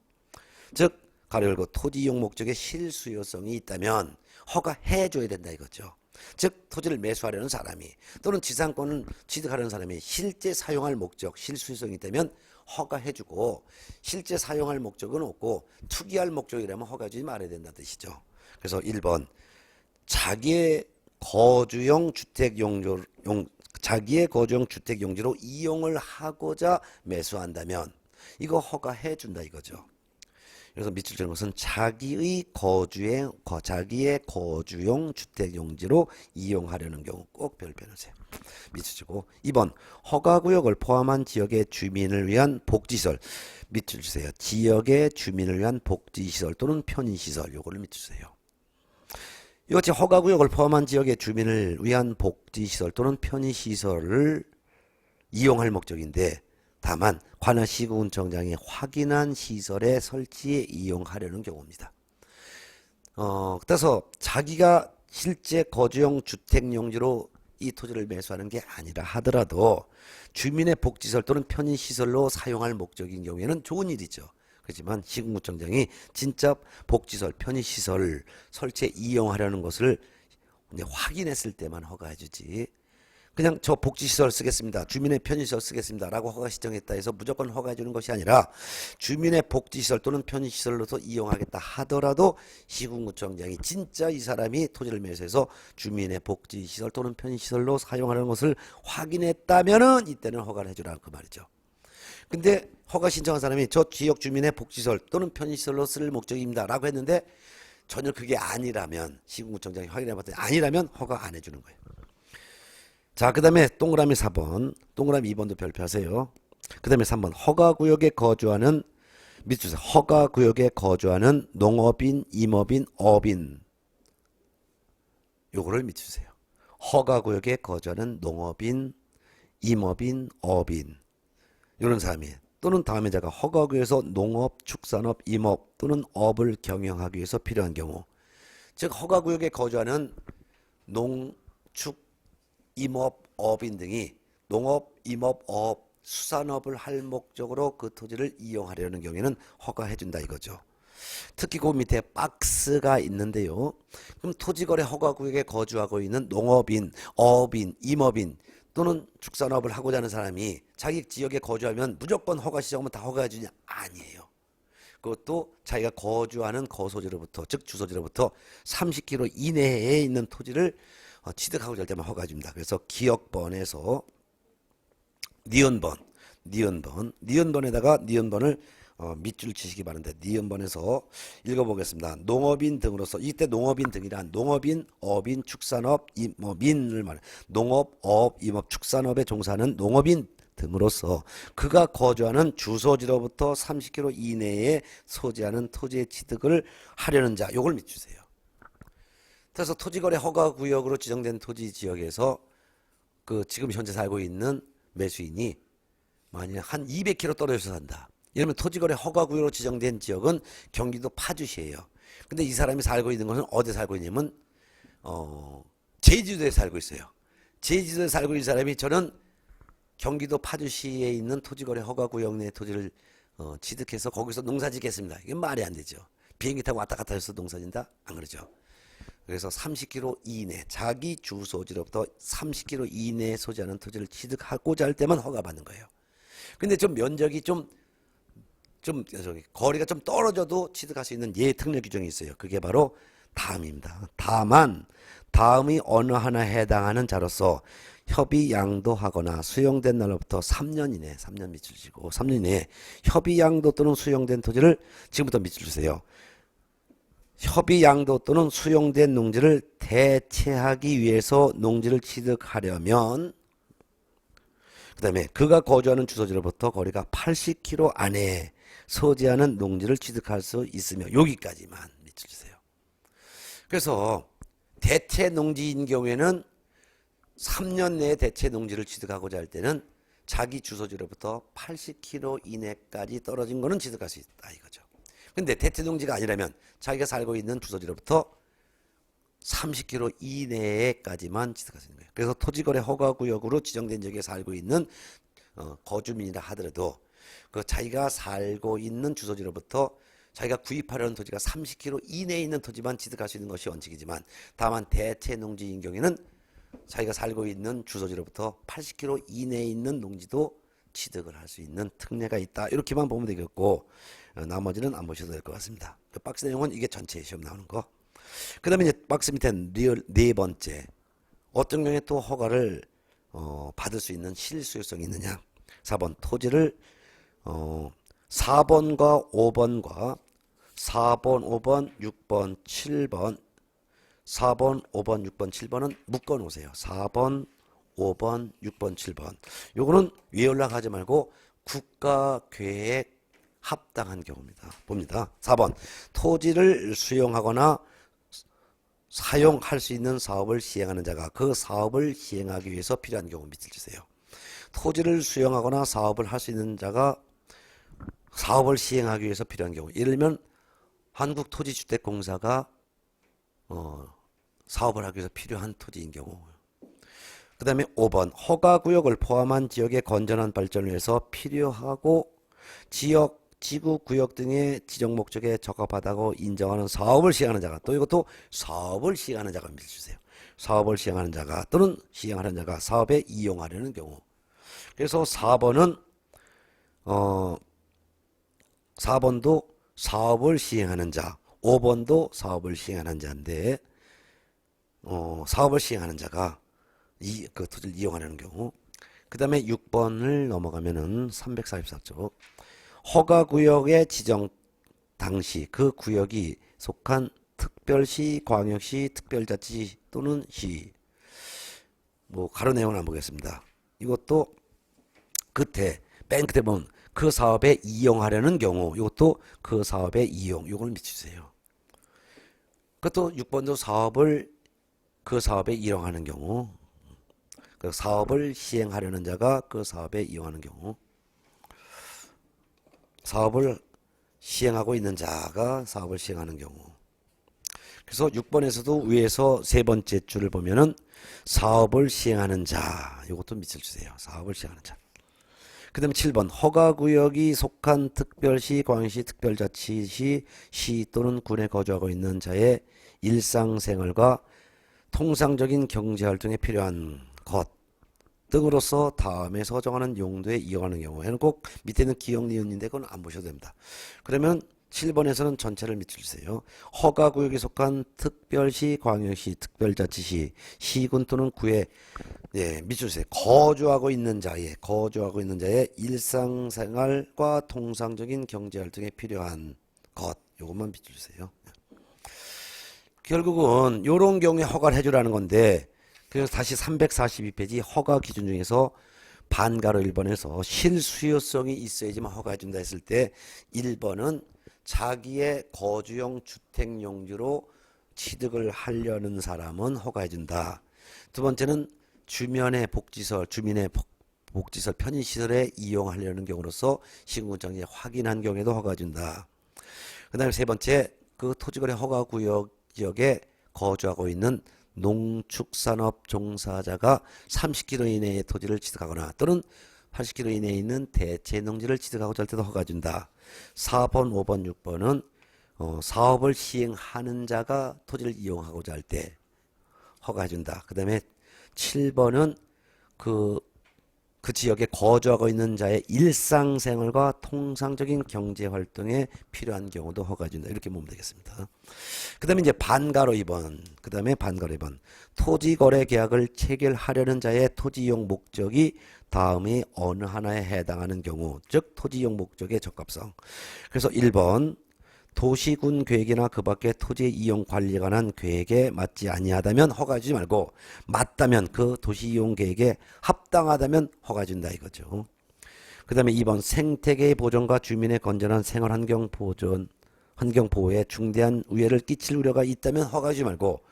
즉 가로 열고 토지 이용 목적의 실수요성이 있다면 허가해줘야 된다 이거죠. 즉 토지를 매수하려는 사람이 또는 지상권을 취득하려는 사람이 실제 사용할 목적, 실수요성이 있다면 허가해주고 실제 사용할 목적은 없고 투기할 목적이라면 허가해주지 말아야 된다는 뜻이죠. 그래서 1번 자기의 거주용 주택 용지로 이용을 하고자 매수한다면 이거 허가해준다 이거죠. 그래서 밑줄 치는 것은 자기의 거주용 주택 용지로 이용하려는 경우 꼭 별표 넣으세요. 밑줄 치고 2번 허가구역을 포함한 지역의 주민을 위한 복지시설 밑줄 주세요. 지역의 주민을 위한 복지시설 또는 편의시설 요거를 밑줄 주세요. 이것이 허가구역을 포함한 지역의 주민을 위한 복지시설 또는 편의시설을 이용할 목적인데 다만 관할 시군구청장이 확인한 시설의 설치에 이용하려는 경우입니다. 따라서 자기가 실제 거주용 주택용지로 이 토지를 매수하는 게 아니라 하더라도 주민의 복지시설 또는 편의시설로 사용할 목적인 경우에는 좋은 일이죠. 그렇지만 시군구청장이 진짜 복지시설, 편의시설 설치에 이용하려는 것을 확인했을 때만 허가해주지 그냥 저 복지시설 쓰겠습니다. 주민의 편의시설 쓰겠습니다. 라고 허가 신청했다 해서 무조건 허가해 주는 것이 아니라 주민의 복지시설 또는 편의시설로서 이용하겠다 하더라도 시군구청장이 진짜 이 사람이 토지를 매수해서 주민의 복지시설 또는 편의시설로 사용하는 것을 확인했다면은 이때는 허가를 해주라 그 말이죠. 근데 허가 신청한 사람이 저 지역 주민의 복지시설 또는 편의시설로 쓸 목적입니다. 라고 했는데 전혀 그게 아니라면 시군구청장이 확인해봤더니 아니라면 허가 안 해주는 거예요. 자, 그 다음에 동그라미 4번, 동그라미 2번도 별표하세요. 그 다음에 3번, 허가구역에 거주하는, 밑줄 허가구역에 거주하는 농업인, 임업인, 업인. 요거를 밑주세요. 허가구역에 거주하는 농업인, 임업인, 업인. 요런 사람이 또는 다음에 제가 허가구역에서 농업, 축산업, 임업 또는 업을 경영하기 위해서 필요한 경우. 즉, 허가구역에 거주하는 농, 축, 임업, 업인 등이 농업, 임업, 업, 수산업을 할 목적으로 그 토지를 이용하려는 경우에는 허가해준다 이거죠. 특히 그 밑에 박스가 있는데요. 그럼 토지거래 허가구역에 거주하고 있는 농업인, 업인, 임업인 또는 축산업을 하고자 하는 사람이 자기 지역에 거주하면 무조건 허가 시작하면 다 허가해주냐? 아니에요. 그것도 자기가 거주하는 거소지로부터 즉 주소지로부터 30km 이내에 있는 토지를 취득하고자 할 때만 허가해줍니다. 그래서 기억번에서 니은번에다가 니은번을 밑줄 치시기 바랍니다. 니은번에서 읽어보겠습니다. 농업인 등으로서 이때 농업인 등이란 농업인, 어업인, 축산업, 민을 말해 농업, 어업, 임업, 축산업에 종사하는 농업인 등으로서 그가 거주하는 주소지로부터 30km 이내에 소지하는 토지의 취득을 하려는 자 요걸 밑주세요. 그래서 토지거래 허가구역으로 지정된 토지 지역에서 그 지금 현재 살고 있는 매수인이 만약에 한 200km 떨어져서 산다. 이러면 토지거래 허가구역으로 지정된 지역은 경기도 파주시예요. 근데 이 사람이 살고 있는 것은 어디에 살고 있냐면 제주도에 살고 있어요. 제주도에 살고 있는 사람이 저는 경기도 파주시에 있는 토지거래 허가구역 내 토지를 취득해서 거기서 농사 짓겠습니다. 이게 말이 안 되죠. 비행기 타고 왔다 갔다 해서 농사 짓는다? 안 그러죠. 그래서 30km 이내 자기 주소지로부터 30km 이내에 소지하는 토지를 취득하고자 할 때만 허가받는 거예요. 근데 좀 면적이 좀 거리가 좀 떨어져도 취득할 수 있는 특례 규정이 있어요. 그게 바로 다음입니다. 다만 다음이 어느 하나에 해당하는 자로서 협의 양도하거나 수용된 날로부터 3년 이내 3년 밑줄 치고 3년 이내에 협의 양도 또는 수용된 토지를 지금부터 밑줄 주세요. 협의 양도 또는 수용된 농지를 대체하기 위해서 농지를 취득하려면 그 다음에 그가 거주하는 주소지로부터 거리가 80km 안에 소지하는 농지를 취득할 수 있으며 여기까지만 밑줄 주세요. 그래서 대체 농지인 경우에는 3년 내에 대체 농지를 취득하고자 할 때는 자기 주소지로부터 80km 이내까지 떨어진 거는 취득할 수 있다 이거죠. 근데 대체 농지가 아니라면 자기가 살고 있는 주소지로부터 30km 이내까지만 취득할 수 있는 거예요. 그래서 토지거래 허가구역으로 지정된 지역에 살고 있는 거주민이라 하더라도 그 자기가 살고 있는 주소지로부터 자기가 구입하려는 토지가 30km 이내에 있는 토지만 취득할 수 있는 것이 원칙이지만 다만 대체 농지인 경우에는 자기가 살고 있는 주소지로부터 80km 이내에 있는 농지도 취득을 할 수 있는 특례가 있다. 이렇게만 보면 되겠고 나머지는 안 보셔도 될 것 같습니다. 그 박스 내용은 이게 전체 시험 나오는 거. 그 다음에 이제 박스 밑에 네 번째 어떤 경우에 또 허가를 받을 수 있는 실수요성이 있느냐. 4번 토지를 4번과 5번과 4번, 5번, 6번, 7번 4번, 5번, 6번, 7번은 묶어 놓으세요. 4번, 5번, 6번, 7번. 요거는 위에 올라가지 말고 국가계획 합당한 경우입니다. 봅니다. 4번 토지를 수용하거나 사용할 수 있는 사업을 시행하는 자가 그 사업을 시행하기 위해서 필요한 경우 밑을 주세요. 토지를 수용하거나 사업을 할 수 있는 자가 사업을 시행하기 위해서 필요한 경우 예를 들면 한국토지주택공사가 사업을 하기 위해서 필요한 토지인 경우 그 다음에 5번 허가구역을 포함한 지역의 건전한 발전을 위해서 필요하고 지역, 지구, 구역 등의 지정 목적에 적합하다고 인정하는 사업을 시행하는 자가 또 이것도 사업을 시행하는 자가 밀주세요. 사업을 시행하는 자가 또는 시행하는 자가 사업에 이용하려는 경우 그래서 4번은 4번도 사업을 시행하는 자 5번도 사업을 시행하는 자인데 사업을 시행하는 자가 그 토지를 이용하려는 경우 그 다음에 6번을 넘어가면은 344쪽 허가구역의 지정 당시 그 구역이 속한 특별시, 광역시, 특별자치 또는 시 뭐 가로 내용은 안 보겠습니다. 이것도 끝에 맨 끝에 보면 그 사업에 이용하려는 경우 이것도 그 사업에 이용 이걸 밑주세요. 그것도 6번도 사업을 그 사업에 이용하는 경우 그 사업을 시행하려는 자가 그 사업에 이용하는 경우 사업을 시행하고 있는 자가 사업을 시행하는 경우 그래서 6번에서도 위에서 세 번째 줄을 보면은 사업을 시행하는 자 이것도 밑을 주세요. 사업을 시행하는 자 그 다음에 7번 허가구역이 속한 특별시, 광역시, 특별자치시, 시 또는 군에 거주하고 있는 자의 일상생활과 통상적인 경제활동에 필요한 것 등으로서 다음에 서정하는 용도에 이용하는 경우에는 꼭 밑에는 기억 니은인데 그건 안 보셔도 됩니다. 그러면 7번에서는 전체를 밑줄주세요. 허가구역에 속한 특별시, 광역시, 특별자치시, 시군 또는 구에 밑줄주세요. 거주하고 있는 자의 일상생활과 통상적인 경제활동에 필요한 것, 요것만 밑줄주세요. 결국은 요런 경우에 허가를 해주라는 건데, 그래서 다시 342페이지 허가 기준 중에서 반가로 1번에서 실수요성이 있어야지만 허가해준다 했을 때 1번은 자기의 거주용 주택용지로 취득을 하려는 사람은 허가해준다. 두 번째는 주민의 복지시설 편의시설에 이용하려는 경우로서 시군구청이 확인한 경우에도 허가해준다. 그 다음에 세 번째, 그 토지거래 허가구역 지역에 거주하고 있는 농축산업 종사자가 30km 이내의 토지를 취득하거나 또는 80km 이내에 있는 대체 농지를 취득하고자 할 때도 허가준다. 4번, 5번, 6번은 사업을 시행하는 자가 토지를 이용하고자 할 때 허가해준다. 그 다음에 7번은 그 지역에 거주하고 있는 자의 일상생활과 통상적인 경제활동에 필요한 경우도 허가해준다. 이렇게 보면 되겠습니다. 그 다음에 이제 반가로 2번. 그 다음에 반가로 2번. 토지거래 계약을 체결하려는 자의 토지이용 목적이 다음의 어느 하나에 해당하는 경우, 즉 토지이용 목적의 적합성. 그래서 1번. 도시군 계획이나 그 밖의 토지 이용 관리에 관한 계획에 맞지 아니하다면 허가해주지 말고, 맞다면 그 도시 이용 계획에 합당하다면 허가해준다 이거죠. 그 다음에 2번 생태계의 보존과 주민의 건전한 생활 환경 보호에 중대한 우려를 끼칠 우려가 있다면 허가해주지 말고,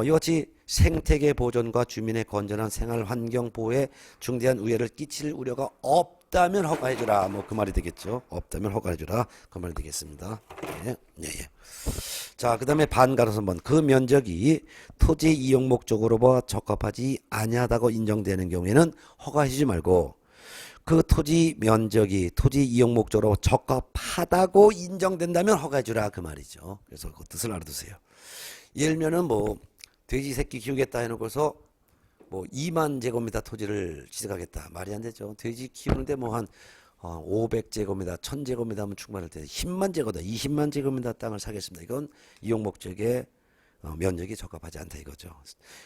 이같이 생태계 보존과 주민의 건전한 생활 환경 보호에 중대한 우려를 끼칠 우려가 없다면 허가해주라. 뭐 그 말이 되겠죠. 없다면 허가해주라. 그 말이 되겠습니다. 예. 자, 그 다음에 반가로 3번. 그 면적이 토지 이용 목적으로 적합하지 아니하다고 인정되는 경우에는 허가해주지 말고, 그 토지 면적이 토지 이용 목적으로 적합하다고 인정된다면 허가해주라. 그 말이죠. 그래서 그 뜻을 알아두세요. 예를 들면은 돼지 새끼 키우겠다 해놓고서 2만 제곱미터 토지를 취득하겠다. 말이 안 되죠. 돼지 키우는데 한 500제곱미터, 1000제곱미터 하면 충분할 때 10만 제곱미터, 20만 제곱미터 땅을 사겠습니다. 이건 이용 목적의 면적이 적합하지 않다 이거죠.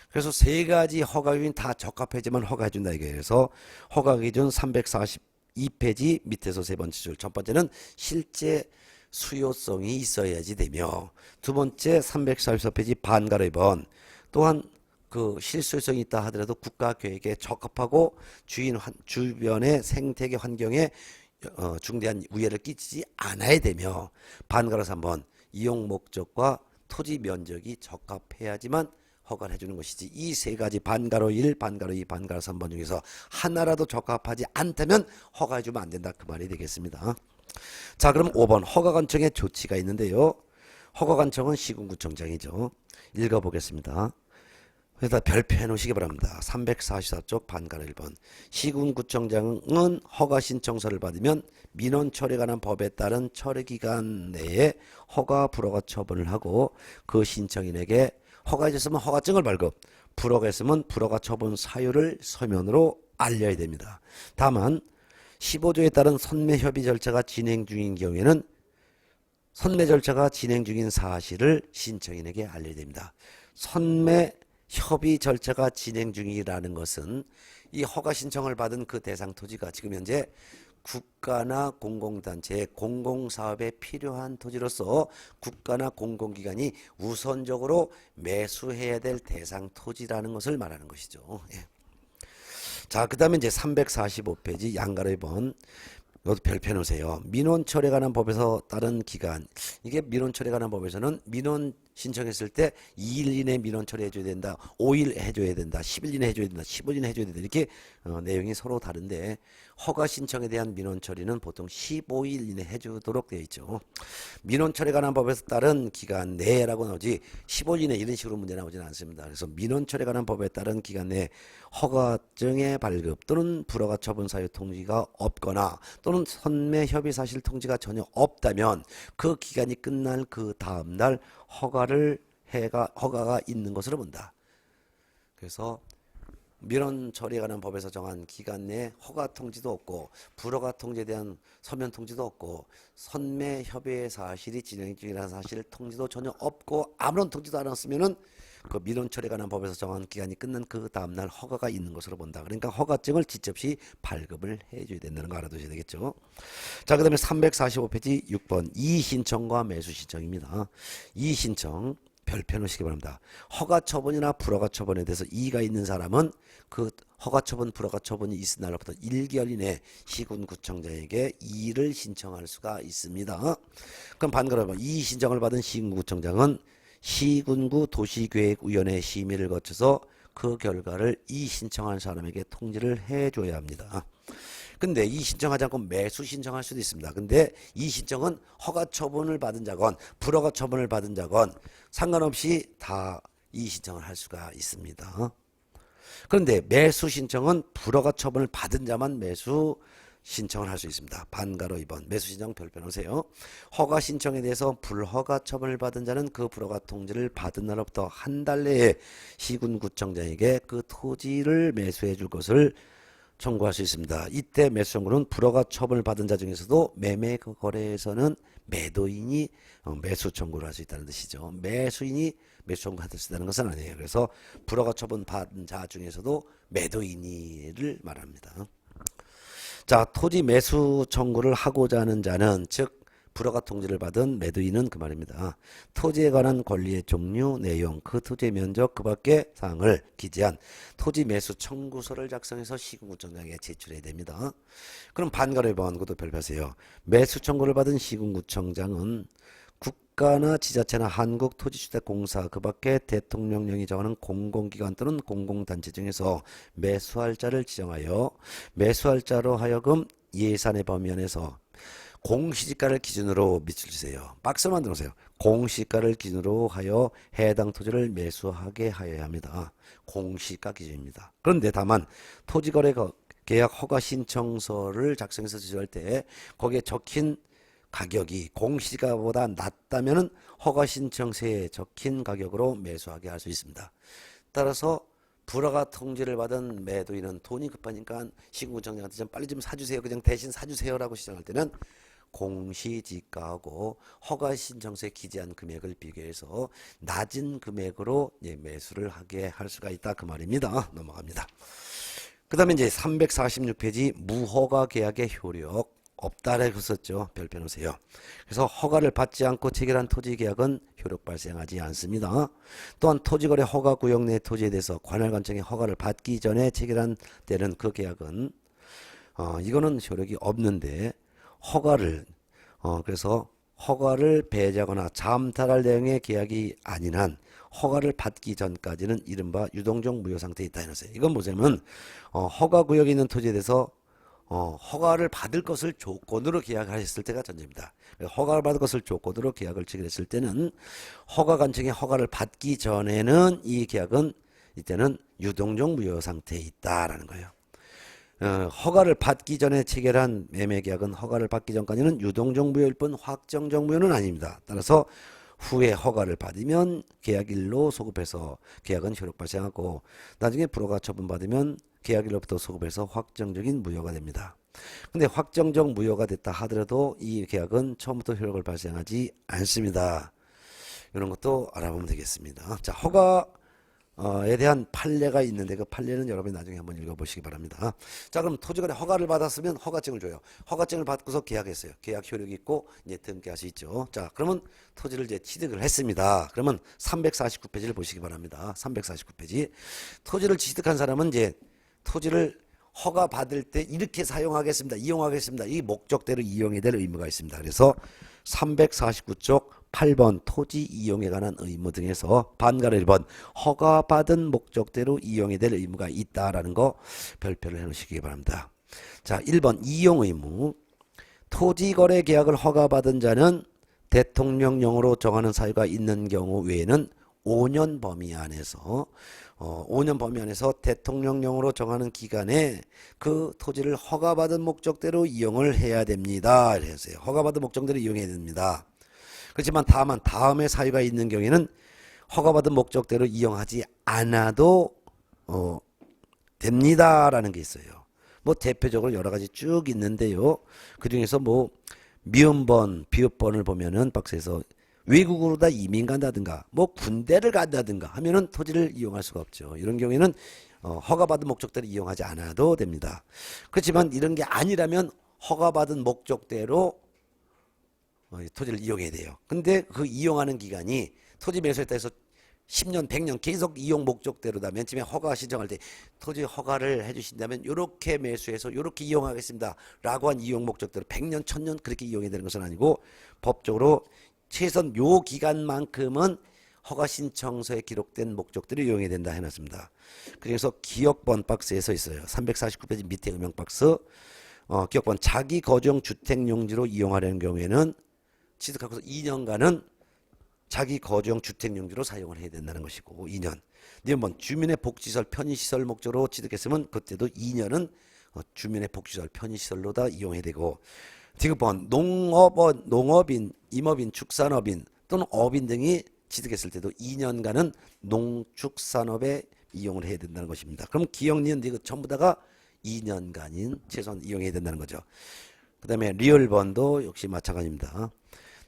그래서 세 가지 허가 기준이 다 적합해지만 허가해준다 이거예요. 그래서 허가 기준 342페이지 밑에서 세 번째 줄. 첫 번째는 실제 수요성이 있어야지 되며, 두 번째 344페이지 반가로 2번. 또한 그 실수요성이 있다 하더라도 국가 계획에 적합하고 주변의 생태계 환경에 중대한 우려를 끼치지 않아야 되며, 반가로 3번 이용 목적과 토지 면적이 적합해야지만 허가를 해주는 것이지, 이 세 가지 반가로 1, 반가로 2, 반가로 3번 중에서 하나라도 적합하지 않다면 허가해주면 안 된다. 그 말이 되겠습니다. 자, 그럼 5번 허가관청의 조치가 있는데요. 허가관청은 시군구청장이죠. 읽어보겠습니다. 그래서 별표해 놓으시기 바랍니다. 344쪽 반가로 1번. 시군구청장은 허가 신청서를 받으면 민원 처리에 관한 법에 따른 처리 기간 내에 허가 불허가 처분을 하고, 그 신청인에게 허가해줬으면 허가증을 발급, 불허가 했으면 불허가 처분 사유를 서면으로 알려야 됩니다. 다만 15조에 따른 선매 협의 절차가 진행 중인 경우에는 선매 절차가 진행 중인 사실을 신청인에게 알려야 됩니다. 선매 협의 절차가 진행 중이라는 것은 이 허가 신청을 받은 그 대상 토지가 지금 현재 국가나 공공단체의 공공사업에 필요한 토지로서 국가나 공공기관이 우선적으로 매수해야 될 대상 토지라는 것을 말하는 것이죠. 예. 자, 그 다음에 이제 345페이지 양가로 2번. 이것도 별표 놓으세요. 민원 처리에 관한 법에서 따른 기간. 이게 민원 처리에 관한 법에서는 민원 신청했을 때 2일 이내 민원 처리해줘야 된다, 5일 해줘야 된다, 10일 이내 해줘야 된다, 15일 이내 해줘야 된다, 이렇게 내용이 서로 다른데, 허가 신청에 대한 민원 처리는 보통 15일 이내 해주도록 되어 있죠. 민원 처리에 관한 법에서 따른 기간 내라고 나오지 15일 이내 이런 식으로 문제 나오지는 않습니다. 그래서 민원 처리에 관한 법에 따른 기간 내 허가증의 발급 또는 불허가 처분 사유 통지가 없거나 또는 선매 협의 사실 통지가 전혀 없다면 그 기간이 끝날 그 다음날 허가가 있는 것으로 본다. 그래서 민원 처리에 관한 법에서 정한 기간 내에 허가 통지도 없고 불허가 통지에 대한 서면 통지도 없고 선매 협의의 사실이 진행 중이라는 사실 통지도 전혀 없고 아무런 통지도 안 왔으면은 그 민원 처리에 관한 법에서 정한 기간이 끝난 그 다음날 허가가 있는 것으로 본다. 그러니까 허가증을 지체없이 발급을 해줘야 된다는 거 알아두셔야 되겠죠. 자, 그 다음에 345페이지 6번 이의신청과 매수신청입니다. 이의신청 별표 놓으시기 바랍니다. 허가 처분이나 불허가 처분에 대해서 이의가 있는 사람은 그 허가 처분, 불허가 처분이 있은 날로부터 1개월 이내 시군구청장에게 이의를 신청할 수가 있습니다. 그럼 반대로 이의 신청을 받은 시군구청장은 시군구 도시계획위원회 심의를 거쳐서 그 결과를 이의 신청한 사람에게 통지를 해줘야 합니다. 근데 이 신청하지 않고 매수 신청할 수도 있습니다. 근데 이 신청은 허가 처분을 받은 자건 불허가 처분을 받은 자건 상관없이 다 이 신청을 할 수가 있습니다. 그런데 매수 신청은 불허가 처분을 받은 자만 매수 신청을 할 수 있습니다. 반가로 2번 매수 신청 별표 놓으세요. 허가 신청에 대해서 불허가 처분을 받은 자는 그 불허가 통지를 받은 날로부터 한 달 내에 시군구청장에게 그 토지를 매수해 줄 것을 청구할 수 있습니다. 이때 매수 청구는 불허가 처분을 받은 자 중에서도 매매 거래에서는 매도인이 매수 청구를 할 수 있다는 뜻이죠. 매수인이 매수 청구할 수 있다는 것은 아니에요. 그래서 불허가 처분 받은 자 중에서도 매도인이를 말합니다. 자, 토지 매수 청구를 하고자 하는 자는 즉 불허가 통지를 받은 매도인은 그 말입니다. 토지에 관한 권리의 종류, 내용, 그 토지의 면적, 그 밖의 사항을 기재한 토지 매수 청구서를 작성해서 시군구청장에게 제출해야 됩니다. 그럼 반가로 2번 그것도 별표세요. 매수 청구를 받은 시군구청장은 국가나 지자체나 한국토지주택공사 그 밖에 대통령령이 정하는 공공기관 또는 공공단체 중에서 매수할 자를 지정하여 매수할 자로 하여금 예산의 범위 안에서 공시지가를 기준으로 밑줄 주세요. 박스 만들어 놓으세요. 공시가를 기준으로 하여 해당 토지를 매수하게 하여야 합니다. 공시가 기준입니다. 그런데 다만 토지거래 계약 허가 신청서를 작성해서 제출할 때 거기에 적힌 가격이 공시가보다 낮다면 허가 신청서에 적힌 가격으로 매수하게 할 수 있습니다. 따라서 불허가 통지를 받은 매도인은 돈이 급하니까 시군구청장한테 좀 빨리 좀 사주세요. 그냥 대신 사주세요라고 시청할 때는 공시지가하고 허가 신청서에 기재한 금액을 비교해서 낮은 금액으로 매수를 하게 할 수가 있다 그 말입니다. 넘어갑니다. 그 다음에 이제 346페이지 무허가 계약의 효력 없다라고 썼죠. 별표 놓으세요. 그래서 허가를 받지 않고 체결한 토지 계약은 효력 발생하지 않습니다. 또한 토지거래 허가 구역 내 토지에 대해서 관할관청의 허가를 받기 전에 체결한 때는 그 계약은 이거는 효력이 없는데 허가를 그래서 허가를 배제하거나 잠탈할 내용의 계약이 아닌 한 허가를 받기 전까지는 이른바 유동적 무효 상태에 있다 이랬어요. 이건 뭐냐면 허가 구역에 있는 토지에 대해서 허가를 받을 것을 조건으로 계약하셨을 때가 전제입니다. 허가를 받을 것을 조건으로 계약을 체결했을 때는 허가관청의 허가를 받기 전에는 이 계약은 이때는 유동적 무효 상태에 있다라는 거예요. 허가를 받기 전에 체결한 매매계약은 허가를 받기 전까지는 유동적 무효일 뿐 확정적 무효는 아닙니다. 따라서 후에 허가를 받으면 계약일로 소급해서 계약은 효력 발생하고 나중에 불허가 처분받으면 계약일로부터 소급해서 확정적인 무효가 됩니다. 근데 확정적 무효가 됐다 하더라도 이 계약은 처음부터 효력을 발생하지 않습니다. 이런 것도 알아보면 되겠습니다. 자, 허가에 대한 판례가 있는데 그 판례는 여러분이 나중에 한번 읽어보시기 바랍니다. 자, 그럼 토지거래 허가를 받았으면 허가증을 줘요. 허가증을 받고서 계약했어요. 계약 효력이 있고 이제 등기할 수 있죠. 자, 그러면 토지를 이제 취득을 했습니다. 그러면 349페이지를 보시기 바랍니다. 349페이지. 토지를 취득한 사람은 이제 토지를 허가 받을 때 이렇게 사용하겠습니다. 이용하겠습니다. 이 목적대로 이용해야 될 의무가 있습니다. 그래서 349쪽 8번 토지 이용에 관한 의무 등에서 반가로 1번 허가받은 목적대로 이용해야 될 의무가 있다라는 거 별표를 해놓으시기 바랍니다. 자, 1번 이용 의무. 토지거래 계약을 허가받은 자는 대통령령으로 정하는 사유가 있는 경우 외에는 5년 범위 안에서 5년 범위 안에서 대통령령으로 정하는 기간에 그 토지를 허가받은 목적대로 이용을 해야 됩니다. 이랬어요. 허가받은 목적대로 이용해야 됩니다. 그렇지만 다만 다음에 사유가 있는 경우에는 허가받은 목적대로 이용하지 않아도 됩니다라는 게 있어요. 뭐 대표적으로 여러 가지 쭉 있는데요. 그 중에서 뭐 미음번, 비읍번을 보면은 박스에서 외국으로 다 이민 간다든가 뭐 군대를 간다든가 하면은 토지를 이용할 수가 없죠. 이런 경우에는 허가받은 목적대로 이용하지 않아도 됩니다. 그렇지만 이런 게 아니라면 허가받은 목적대로 토지를 이용해야 돼요. 근데 그 이용하는 기간이 토지 매수했다 해서 10년, 100년 계속 이용 목적대로다. 맨 처음에 허가 신청할 때 토지 허가를 해주신다면 이렇게 매수해서 이렇게 이용하겠습니다 라고 한 이용 목적대로 100년, 1000년 그렇게 이용해야 되는 것은 아니고 법적으로 최소한 요 기간만큼은 허가 신청서에 기록된 목적대로 이용해야 된다 해놨습니다. 그래서 기억번 박스에 서 있어요. 349페이지 밑에 음영 박스. 기억번 자기 거주용 주택용지로 이용하려는 경우에는 취득하고서 2년간은 자기 거주용 주택용지로 사용을 해야 된다는 것이고 2년. 니은번 주민의 복지시설 편의시설 목적으로 취득했으면 그때도 2년은 주민의 복지시설 편의시설로 다 이용해야 되고 디귿번 농업인, 임업인, 축산업인 또는 업인 등이 취득했을 때도 2년간은 농축산업에 이용을 해야 된다는 것입니다. 그럼 기억, 니은, 디귿 전부 다가 2년간인 최소한 이용해야 된다는 거죠. 그 다음에 리얼번도 역시 마찬가지입니다.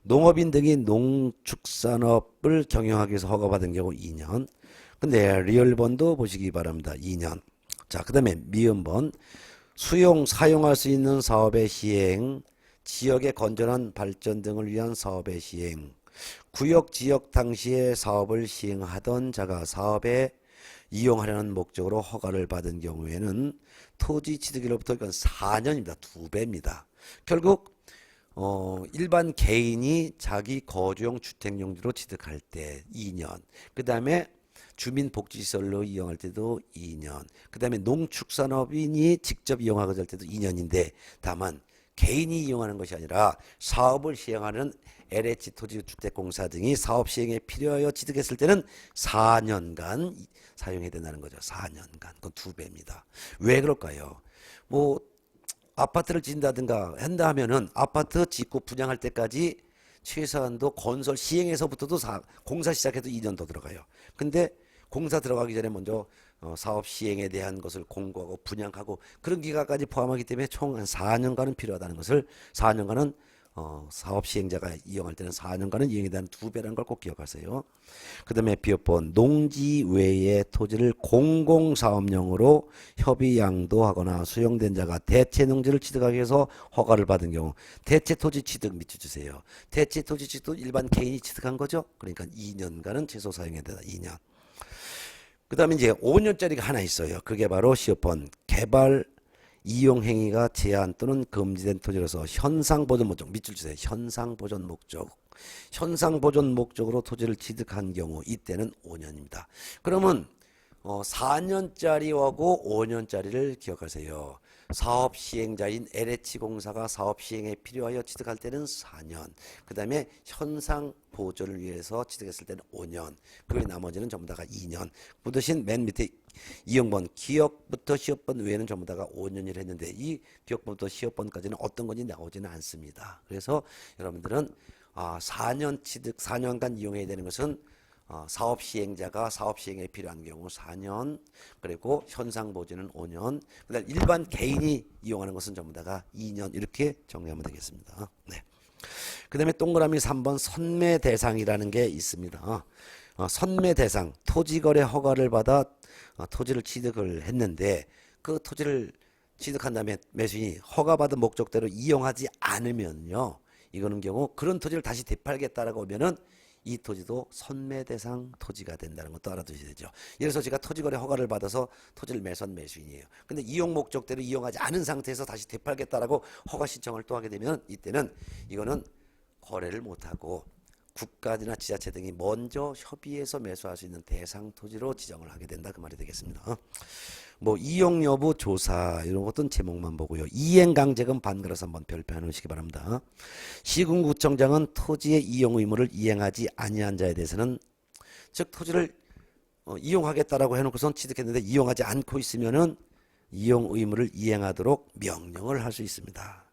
농업인 등이 농축산업을 경영하기 위해서 허가받은 경우 2년. 근데 리얼번도 보시기 바랍니다. 2년. 자, 그 다음에 미음번 사용할 수 있는 사업의 시행, 지역의 건전한 발전 등을 위한 사업의 시행, 구역 지역 당시에 사업을 시행하던 자가 사업에 이용하려는 목적으로 허가를 받은 경우에는 토지 취득일로부터 이건 4년입니다. 2배입니다. 결국 일반 개인이 자기 거주용 주택용지로 취득할 때 2년, 그 다음에 주민복지시설로 이용할 때도 2년, 그 다음에 농축산업인이 직접 이용하고자 할 때도 2년인데 다만 개인이 이용하는 것이 아니라 사업을 시행하는 LH 토지주택공사 등이 사업 시행에 필요하여 취득했을 때는 4년간 사용해야 된다는 거죠. 4년간. 그건 2배입니다. 왜 그럴까요? 뭐 아파트를 짓는다든가 한다 하면은 아파트 짓고 분양할 때까지 최소한도 건설 시행에서부터도 공사 시작해도 2년 더 들어가요. 근데 공사 들어가기 전에 먼저 사업 시행에 대한 것을 공고하고 분양하고 그런 기간까지 포함하기 때문에 총 한 4년간은 필요하다는 것을 4년간은 사업 시행자가 이용할 때는 4년간은 이용에 대한 2배라는 걸 꼭 기억하세요. 그 다음에 비업번 농지 외의 토지를 공공사업용으로 협의 양도하거나 수용된 자가 대체 농지를 취득하기 위해서 허가를 받은 경우 대체 토지 취득 밑줄 주세요. 대체 토지 취득도 일반 개인이 취득한 거죠. 그러니까 2년간은 최소 사용해야 된다. 2년. 그 다음에 이제 5년짜리가 하나 있어요. 그게 바로 시어번 개발 이용 행위가 제한 또는 금지된 토지로서 현상 보존 목적 밑줄 주세요. 현상 보존 목적. 현상 보존 목적으로 토지를 취득한 경우 이때는 5년입니다. 그러면 4년짜리하고 5년짜리를 기억하세요. 사업 시행자인 LH공사가 사업 시행에 필요하여 취득할 때는 4년. 그 다음에 현상 보존을 위해서 취득했을 때는 5년. 그 외 나머지는 전부 다가 2년. 그 대신 맨 밑에 이용번 기억부터 시업번 외에는 전부 다가 5년이라 했는데 이 기억번부터 시업번까지는 어떤 건지 나오지는 않습니다. 그래서 여러분들은 4년 취득 4년간 이용해야 되는 것은 사업 시행자가 사업 시행에 필요한 경우 4년, 그리고 현상 보존은 5년, 그다음 일반 개인이 이용하는 것은 전부 다가 2년 이렇게 정리하면 되겠습니다. 네. 그다음에 동그라미 3번 선매 대상이라는 게 있습니다. 선매 대상 토지거래 허가를 받아 토지를 취득을 했는데 그 토지를 취득한 다음에 매수인이 허가받은 목적대로 이용하지 않으면요. 이거는 경우 그런 토지를 다시 되팔겠다라고 하면은 이 토지도 선매 대상 토지가 된다는 것도 알아두셔야 되죠. 예를 들어서 제가 토지거래 허가를 받아서 토지를 매수한 매수인이에요. 근데 이용 목적대로 이용하지 않은 상태에서 다시 되팔겠다라고 허가 신청을 또 하게 되면 이때는 이거는 거래를 못하고 국가나 지자체 등이 먼저 협의해서 매수할 수 있는 대상 토지로 지정을 하게 된다 그 말이 되겠습니다. 뭐 이용 여부 조사 이런 것은 제목만 보고요. 이행 강제금 반그라서 한번 별표해 놓으시기 바랍니다. 시군구청장은 토지의 이용 의무를 이행하지 아니한 자에 대해서는 즉 토지를 이용하겠다라고 해놓고선 취득했는데 이용하지 않고 있으면은 이용 의무를 이행하도록 명령을 할 수 있습니다.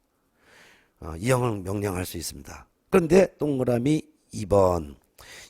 이용을 명령할 수 있습니다. 그런데 동그라미 2번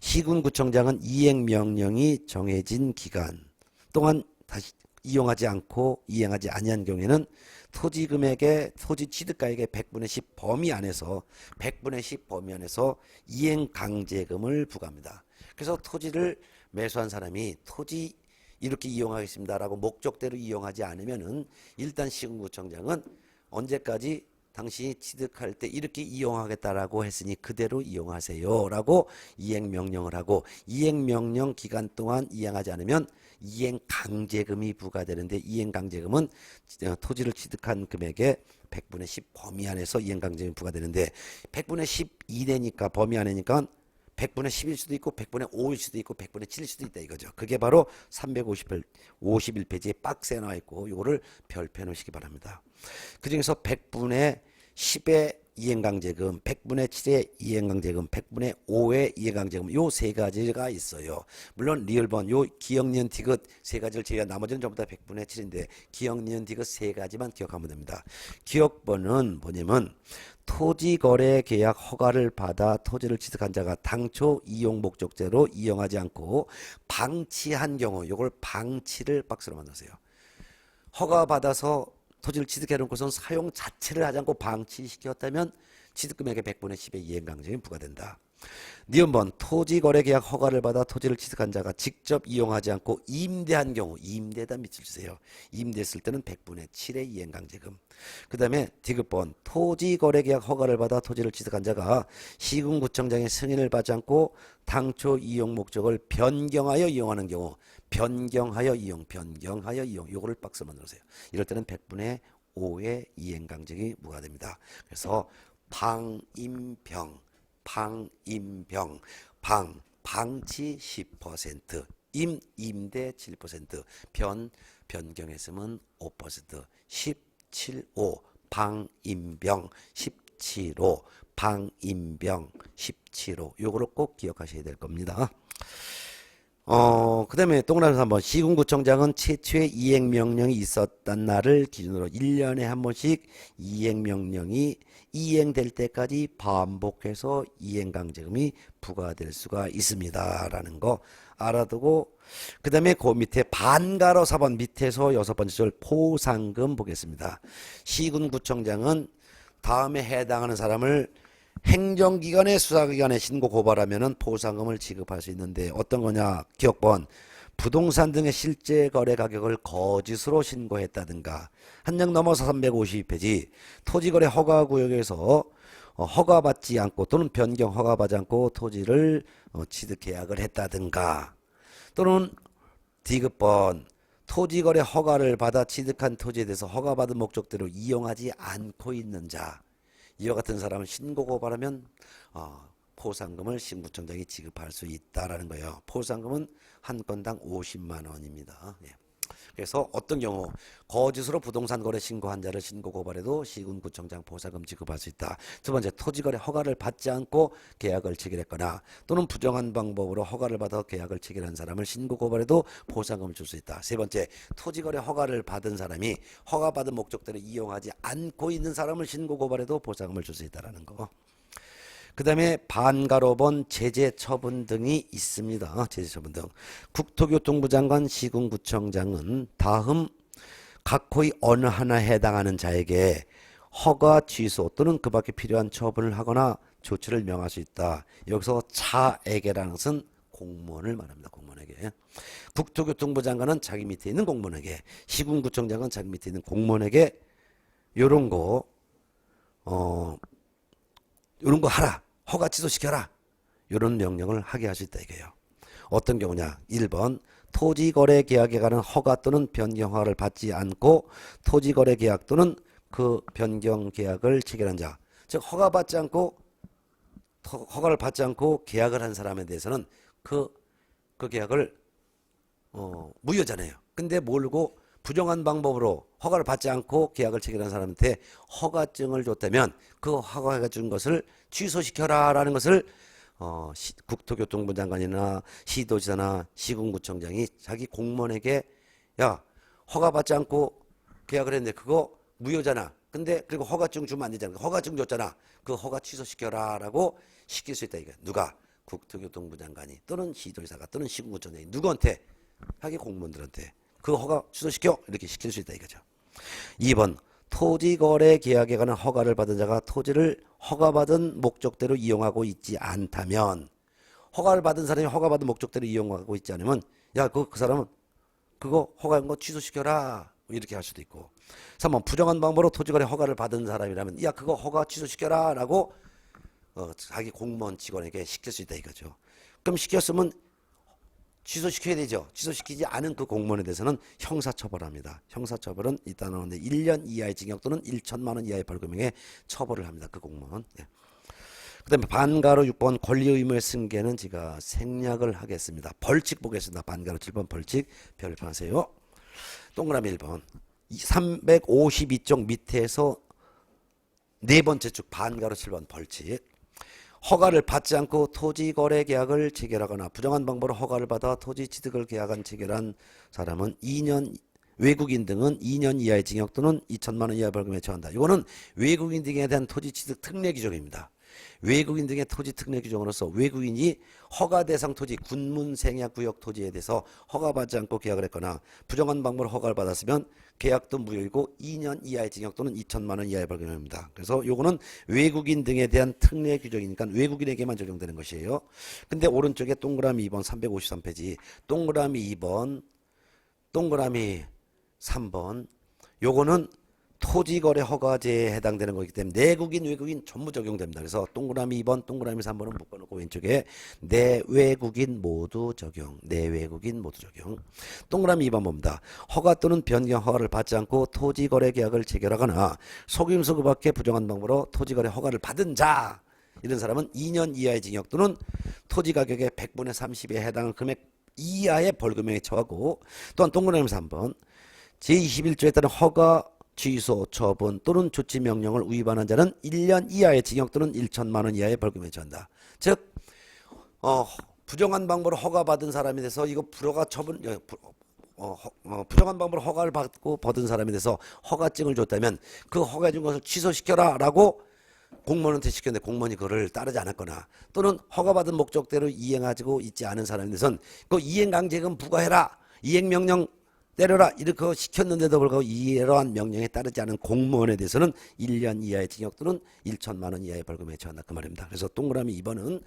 시군구청장은 이행 명령이 정해진 기간 동안 다시 이용하지 않고 이행하지 아니한 경우에는 토지 금액의 토지 취득가액의 100분의 10 범위 안에서 100분의 10 범위 안에서 이행 강제금을 부과합니다. 그래서 토지를 매수한 사람이 토지 이렇게 이용하겠습니다라고 목적대로 이용하지 않으면은 일단 시군구청장은 언제까지 당신이 취득할 때 이렇게 이용하겠다라고 했으니 그대로 이용하세요라고 이행명령을 하고 이행명령 기간 동안 이행하지 않으면 이행강제금이 부과되는데 이행강제금은 토지를 취득한 금액의 100분의 10 범위 안에서 이행강제금이 부과되는데 100분의 10 이내니까 범위 안에니까 100분의 10일 수도 있고 100분의 5일 수도 있고 100분의 7일 수도 있다 이거죠. 그게 바로 351페이지에 박스에 나와 있고 이거를 별표해 놓으시기 바랍니다. 그중에서 100분의 10의 이행강제금, 100분의 7의 이행강제금, 100분의 5의 이행강제금 요 세 가지가 있어요. 물론 리얼번 요 기억, 니은, 디귿 세 가지를 제외한 나머지는 전부 다 100분의 7인데 기억, 니은, 디귿 세 가지만 기억하면 됩니다. 기억번은 뭐냐면 토지거래 계약 허가를 받아 토지를 취득한 자가 당초 이용 목적대로 이용하지 않고 방치한 경우 요걸 방치를 박스로 만드세요. 허가 받아서 토지를 취득해 놓고선 사용 자체를 하지 않고 방치시켰다면 취득금액의 100분의 10의 이행강제금이 부과된다. 니은번 토지거래계약 허가를 받아 토지를 취득한 자가 직접 이용하지 않고 임대한 경우 임대에다 밑줄 주세요. 임대했을 때는 100분의 7의 이행강제금. 그 다음에 디귿번 토지거래계약 허가를 받아 토지를 취득한 자가 시군구청장의 승인을 받지 않고 당초 이용 목적을 변경하여 이용하는 경우 변경하여 이용 요거를 박스 만들어주세요. 이럴 때는 100분의 5의 이행강제금이 부과됩니다. 그래서 방치 10%, 임대 7%, 변경했으면 5%, 17호 방임병 17호 방임병 17호 요거를 꼭 기억하셔야 될 겁니다. 그 다음에 동그라미 3번 시군구청장은 최초의 이행명령이 있었던 날을 기준으로 1년에 한 번씩 이행명령이 이행될 때까지 반복해서 이행강제금이 부과될 수가 있습니다 라는 거 알아두고 그 다음에 그 밑에 반가로 4번 밑에서 6번째 줄 포상금 보겠습니다. 시군구청장은 다음에 해당하는 사람을 행정기관의 수사기관에 신고 고발하면은 포상금을 지급할 수 있는데 어떤 거냐? 기억번 부동산 등의 실제 거래 가격을 거짓으로 신고했다든가 한 장 넘어서 352페이지 토지거래 허가구역에서 허가받지 않고 또는 변경 허가받지 않고 토지를 취득계약을 했다든가 또는 디귿번 토지거래 허가를 받아 취득한 토지에 대해서 허가받은 목적대로 이용하지 않고 있는 자 이와 같은 사람을 신고 고발하면 포상금을 시군구청장이 지급할 수 있다라는 거예요. 포상금은 한 건당 50만 원입니다. 예. 그래서 어떤 경우 거짓으로 부동산 거래 신고한 자를 신고 고발해도 시군구청장 포상금 지급할 수 있다. 두 번째 토지거래 허가를 받지 않고 계약을 체결했거나 또는 부정한 방법으로 허가를 받아 계약을 체결한 사람을 신고 고발해도 포상금을 줄 수 있다. 세 번째 토지거래 허가를 받은 사람이 허가받은 목적대로 이용하지 않고 있는 사람을 신고 고발해도 포상금을 줄 수 있다라는 거. 그 다음에 반가로번 제재 처분 등이 있습니다. 제재 처분 등. 국토교통부 장관 시군구청장은 다음 각호의 어느 하나에 해당하는 자에게 허가 취소 또는 그 밖에 필요한 처분을 하거나 조치를 명할 수 있다. 여기서 차에게라는 것은 공무원을 말합니다. 공무원에게. 국토교통부 장관은 자기 밑에 있는 공무원에게, 시군구청장은 자기 밑에 있는 공무원에게 요런 거 하라. 허가 취소시켜라. 이런 명령을 하게 할 수 있다 이거예요. 어떤 경우냐? 1번 토지거래 계약에 관한 허가 또는 변경 허가를 받지 않고 토지거래 계약 또는 그 변경 계약을 체결한 자. 즉 허가를 받지 않고 계약을 한 사람에 대해서는 그 계약을 무효잖아요. 근데 모르고 부정한 방법으로 허가를 받지 않고 계약을 체결한 사람한테 허가증을 줬다면 그 허가가 준 것을 취소시켜라 라는 것을 국토교통부 장관이나 시도지사나 시군구청장이 자기 공무원에게 야 허가받지 않고 계약을 했는데 그거 무효잖아. 근데 그리고 허가증 주면 안 되잖아. 허가증 줬잖아. 그 허가 취소시켜라 라고 시킬 수 있다 이거. 누가? 국토교통부 장관이 또는 시도지사가 또는 시군구청장이 누구한테? 자기 공무원들한테. 그 허가 취소시켜 이렇게 시킬 수 있다 이거죠. 2번 토지거래 계약에 관한 허가를 받은 자가 토지를 허가받은 목적대로 이용하고 있지 않다면, 허가를 받은 사람이 허가받은 목적대로 이용하고 있지 않으면 야 그 사람은 그거 허가한 거 취소시켜라 이렇게 할 수도 있고, 3번 부정한 방법으로 토지거래 허가를 받은 사람이라면 야 그거 허가 취소시켜라 라고 자기 공무원 직원에게 시킬 수 있다 이거죠. 그럼 시켰으면 취소시켜야 되죠. 취소시키지 않은 그 공무원에 대해서는 형사처벌합니다. 형사처벌은 이따 나오는데 1년 이하의 징역 또는 1천만 원 이하의 벌금에 처벌을 합니다. 그 공무원. 예. 그 다음에 반가로 6번 권리의무의 승계는 제가 생략을 하겠습니다. 벌칙 보겠습니다. 반가로 7번 벌칙 별표하세요. 동그라미 1번 352쪽 밑에서 네 번째 쭉 반가로 7번 벌칙. 허가를 받지 않고 토지거래 계약을 체결하거나 부정한 방법으로 허가를 받아 토지 취득을 계약한 체결한 사람은 2년, 외국인 등은 2년 이하의 징역 또는 2천만 원 이하의 벌금에 처한다. 이거는 외국인 등에 대한 토지 취득 특례 규정입니다. 외국인 등의 토지 특례 규정으로서 외국인이 허가 대상 토지, 군문 생약 구역 토지에 대해서 허가받지 않고 계약을 했거나 부정한 방법으로 허가를 받았으면 계약도 무효이고 2년 이하의 징역 또는 2천만 원 이하의 벌금입니다. 그래서 요거는 외국인 등에 대한 특례 규정이니까 외국인에게만 적용되는 것이에요. 근데 오른쪽에 동그라미 2번 353페이지 동그라미 2번 동그라미 3번 요거는 토지거래 허가제에 해당되는 거기 때문에 내국인 외국인 전부 적용됩니다. 그래서 동그라미 2번 동그라미 3번은 묶어놓고 왼쪽에 내외국인 모두 적용, 내외국인 모두 적용. 동그라미 2번 봅니다. 허가 또는 변경 허가를 받지 않고 토지거래 계약을 체결하거나 속임수 그 밖에 부정한 방법으로 토지거래 허가를 받은 자, 이런 사람은 2년 이하의 징역 또는 토지 가격의 100분의 30에 해당하는 금액 이하의 벌금에 처하고, 또한 동그라미 3번 제21조에 따른 허가 취소, 처분 또는 조치 명령을 위반한 자는 1년 이하의 징역 또는 1천만 원 이하의 벌금에 처한다. 즉 부정한 방법으로 허가받은 사람에 대해서 이거 불허가 처분 부정한 방법으로 허가를 받고 받은 사람에 대해서 허가증을 줬다면 그 허가해 준 것을 취소시켜라 라고 공무원한테 시켰는데 공무원이 그거를 따르지 않았거나, 또는 허가받은 목적대로 이행하고 있지 않은 사람에 대해서는 그 이행강제금 부과해라, 이행명령 때려라 이렇게 시켰는데도 불구하고 이러한 명령에 따르지 않은 공무원에 대해서는 1년 이하의 징역 또는 1천만 원 이하의 벌금에 처한다 그 말입니다. 그래서 동그라미 2번은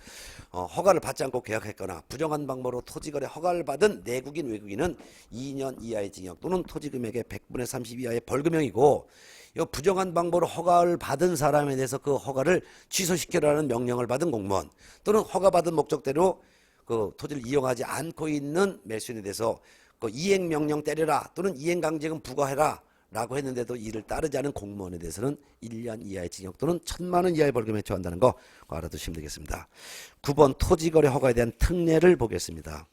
허가를 받지 않고 계약했거나 부정한 방법으로 토지거래 허가를 받은 내국인 외국인은 2년 이하의 징역 또는 토지금액의 100분의 30 이하의 벌금형이고, 이 부정한 방법으로 허가를 받은 사람에 대해서 그 허가를 취소시키라는 명령을 받은 공무원, 또는 허가받은 목적대로 그 토지를 이용하지 않고 있는 매수인에 대해서 그 이행명령 때려라 또는 이행강제금 부과해라 라고 했는데도 이를 따르지 않은 공무원에 대해서는 1년 이하의 징역 또는 1천만 원 이하의 벌금에 처한다는 거 알아두시면 되겠습니다. 9번 토지거래 허가에 대한 특례를 보겠습니다.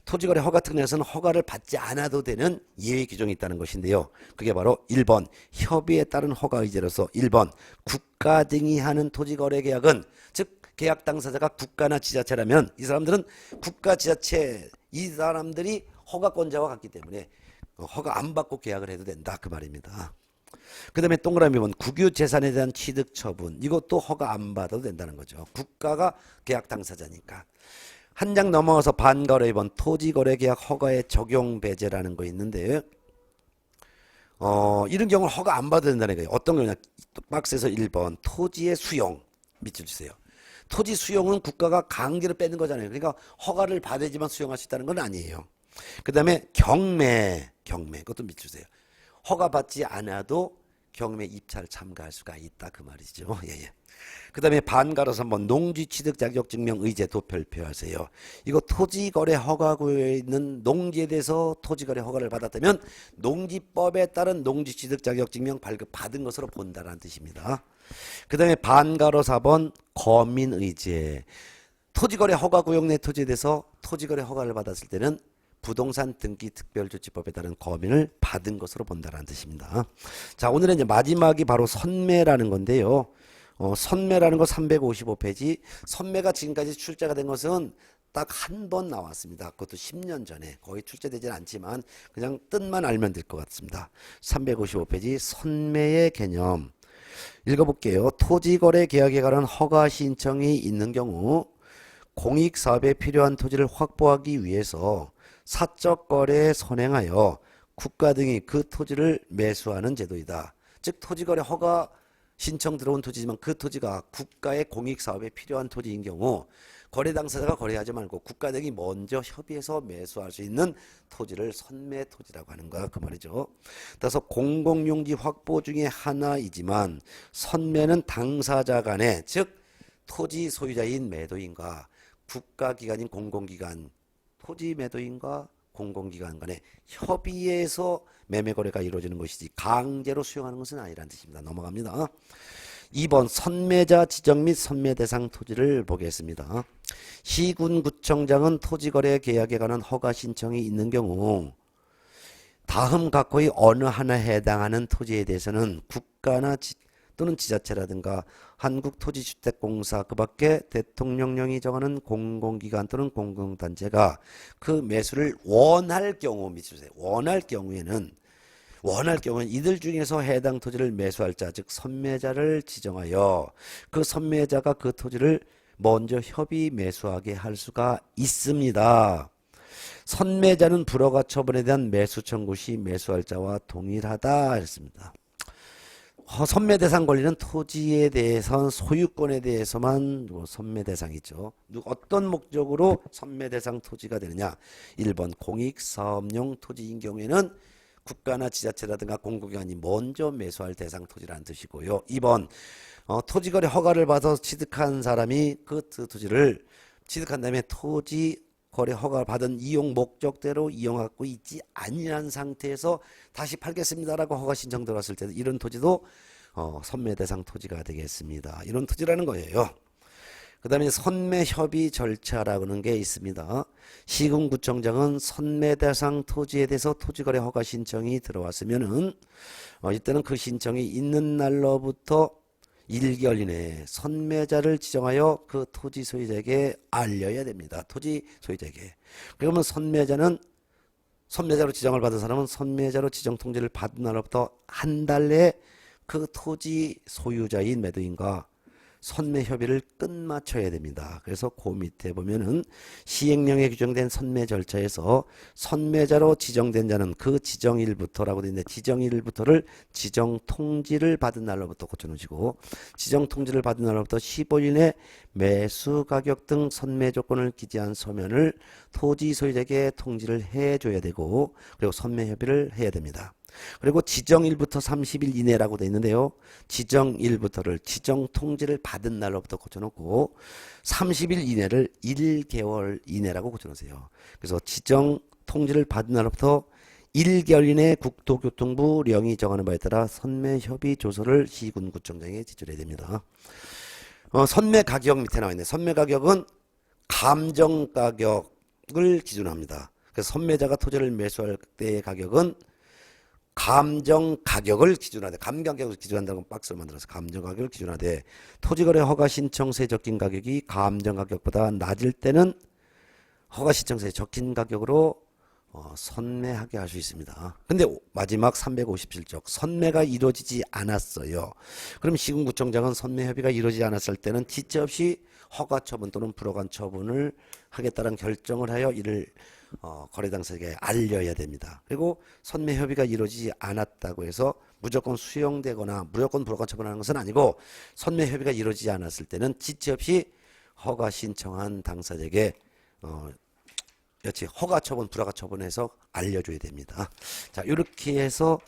토지거래 허가 특례에서는 허가를 받지 않아도 되는 예외 규정이 있다는 것인데요. 그게 바로 1번 협의에 따른 허가 의제로서 1번 국가 등이 하는 토지거래 계약은, 즉 계약 당사자가 국가나 지자체라면 이 사람들은 국가 지자체, 이 사람들이 허가권자와 같기 때문에 허가 안 받고 계약을 해도 된다 그 말입니다. 그 다음에 동그라미 1번 국유재산에 대한 취득 처분, 이것도 허가 안 받아도 된다는 거죠. 국가가 계약 당사자니까. 한 장 넘어가서 반가로 2번 토지거래계약 허가의 적용 배제라는 거 있는데 이런 경우는 허가 안 받아도 된다는 거예요. 어떤 거냐, 박스에서 1번 토지의 수용 밑줄 주세요. 토지 수용은 국가가 강제로 빼는 거잖아요. 그러니까 허가를 받아야지만 수용할 수 있다는 건 아니에요. 그 다음에 경매 그것도 밑주세요. 허가받지 않아도 경매 입찰 참가할 수가 있다 그 말이죠. 예. 그 다음에 반가로서 한번 농지취득 자격증명 의제 도표하세요. 이거 토지거래 허가구에 있는 농지에 대해서 토지거래 허가를 받았다면 농지법에 따른 농지취득 자격증명 발급받은 것으로 본다라는 뜻입니다. 그 다음에 반가로 4번 거민의제, 토지거래 허가구역 내 토지에 대해서 토지거래 허가를 받았을 때는 부동산 등기 특별조치법에 따른 거민을 받은 것으로 본다라는 뜻입니다. 자, 오늘은 이제 마지막이 바로 선매라는 건데요. 선매라는 거 355페이지. 선매가 지금까지 출제가 된 것은 딱 한 번 나왔습니다. 그것도 10년 전에. 거의 출제되지는 않지만 그냥 뜻만 알면 될 것 같습니다. 355페이지 선매의 개념 읽어볼게요. 토지거래 계약에 관한 허가 신청이 있는 경우 공익사업에 필요한 토지를 확보하기 위해서 사적거래에 선행하여 국가 등이 그 토지를 매수하는 제도이다. 즉 토지거래 허가 신청 들어온 토지지만 그 토지가 국가의 공익사업에 필요한 토지인 경우 거래 당사자가 거래하지 말고 국가 등이 먼저 협의해서 매수할 수 있는 토지를 선매 토지라고 하는 거야. 그 말이죠. 따라서 공공용지 확보 중에 하나이지만 선매는 당사자 간에 즉 토지 소유자인 매도인과 국가기관인 공공기관 토지 매도인과 공공기관 간의 협의에서 매매 거래가 이루어지는 것이지 강제로 수용하는 것은 아니라는 뜻입니다. 넘어갑니다. 2번 선매자 지정 및 선매 대상 토지를 보겠습니다. 시군구청장은 토지거래 계약에 관한 허가 신청이 있는 경우 다음 각호의 어느 하나에 해당하는 토지에 대해서는 국가나 또는 지자체라든가 한국토지주택공사 그 밖에 대통령령이 정하는 공공기관 또는 공공단체가 그 매수를 원할 경우 미치세요. 원할 경우에는 이들 중에서 해당 토지를 매수할 자, 즉 선매자를 지정하여 그 선매자가 그 토지를 먼저 협의 매수하게 할 수가 있습니다. 선매자는 불허가 처분에 대한 매수 청구 시 매수할 자와 동일하다 했습니다. 선매 대상 권리는 토지에 대해서는 소유권에 대해서만 선매 대상이죠. 어떤 목적으로 선매 대상 토지가 되느냐? 1번 공익사업용 토지인 경우에는 국가나 지자체라든가 공공기관이 먼저 매수할 대상 토지라는 뜻이고요. 2번 토지거래 허가를 받아서 취득한 사람이 그 토지를 취득한 다음에 토지 거래 허가를 받은 이용 목적대로 이용하고 있지 아니한 상태에서 다시 팔겠습니다라고 허가 신청 들어왔을 때 이런 토지도 선매 대상 토지가 되겠습니다. 이런 토지라는 거예요. 그 다음에 선매 협의 절차라는 게 있습니다. 시군구청장은 선매 대상 토지에 대해서 토지거래 허가 신청이 들어왔으면은 이때는 그 신청이 있는 날로부터 1개월 이내에 선매자를 지정하여 그 토지 소유자에게 알려야 됩니다. 토지 소유자에게. 그러면 선매자로 지정을 받은 사람은 선매자로 지정 통지를 받은 날로부터 한 달 내에 그 토지 소유자인 매도인과 선매 협의를 끝마쳐야 됩니다. 그래서 그 밑에 보면은 시행령에 규정된 선매 절차에서 선매자로 지정된 자는 그 지정일부터라고 되어 있는데 지정일부터를 지정 통지를 받은 날로부터 고쳐놓으시고 지정 통지를 받은 날로부터 15일 내 매수 가격 등 선매 조건을 기재한 서면을 토지 소유자에게 통지를 해줘야 되고 그리고 선매 협의를 해야 됩니다. 그리고 지정일부터 30일 이내라고 되어 있는데요. 지정일부터를 지정 통지를 받은 날로부터 고쳐놓고 30일 이내를 1개월 이내라고 고쳐놓으세요. 그래서 지정 통지를 받은 날로부터 1개월 이내 국토교통부 령이 정하는 바에 따라 선매 협의 조서를 시군구청장에 제출해야 됩니다. 선매 가격 밑에 나와 있네. 선매 가격은 감정 가격을 기준합니다. 그래서 선매자가 토지를 매수할 때의 가격은 감정 가격을 기준하되 감정 가격을 기준한다고 박스를 만들어서 감정 가격을 기준하되 토지거래 허가 신청서에 적힌 가격이 감정 가격보다 낮을 때는 허가 신청서에 적힌 가격으로 선매하게 할 수 있습니다. 근데 마지막 357쪽 선매가 이루어지지 않았어요. 그럼 시군구청장은 선매 협의가 이루어지지 않았을 때는 지체 없이 허가 처분 또는 불허관 처분을 하겠다는 결정을 하여 이를 거래 당사자에게 알려야 됩니다. 그리고 선매 협의가 이루어지지 않았다고 해서 무조건 수용되거나 무조건 불허관 처분하는 것은 아니고 선매 협의가 이루어지지 않았을 때는 지체 없이 허가 신청한 당사자에게 여치 허가 처분, 불허가 처분해서 알려줘야 됩니다. 자, 이렇게 해서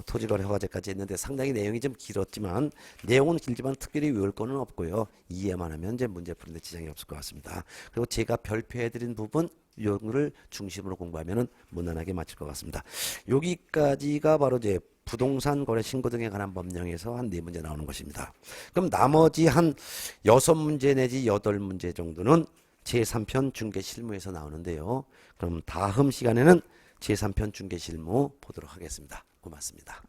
토지거래 허가제까지 했는데 상당히 내용이 좀 길었지만 내용은 길지만 특별히 외울 거는 없고요. 이해만 하면 이제 문제 푸는데 지장이 없을 것 같습니다. 그리고 제가 별표해드린 부분 요거를 중심으로 공부하면은 무난하게 맞출 것 같습니다. 여기까지가 바로 이제 부동산 거래 신고 등에 관한 법령에서 한 4문제 나오는 것입니다. 그럼 나머지 한 6문제 내지 8문제 정도는 제3편 중개실무에서 나오는데요. 그럼 다음 시간에는 제3편 중개실무 보도록 하겠습니다. 고맙습니다.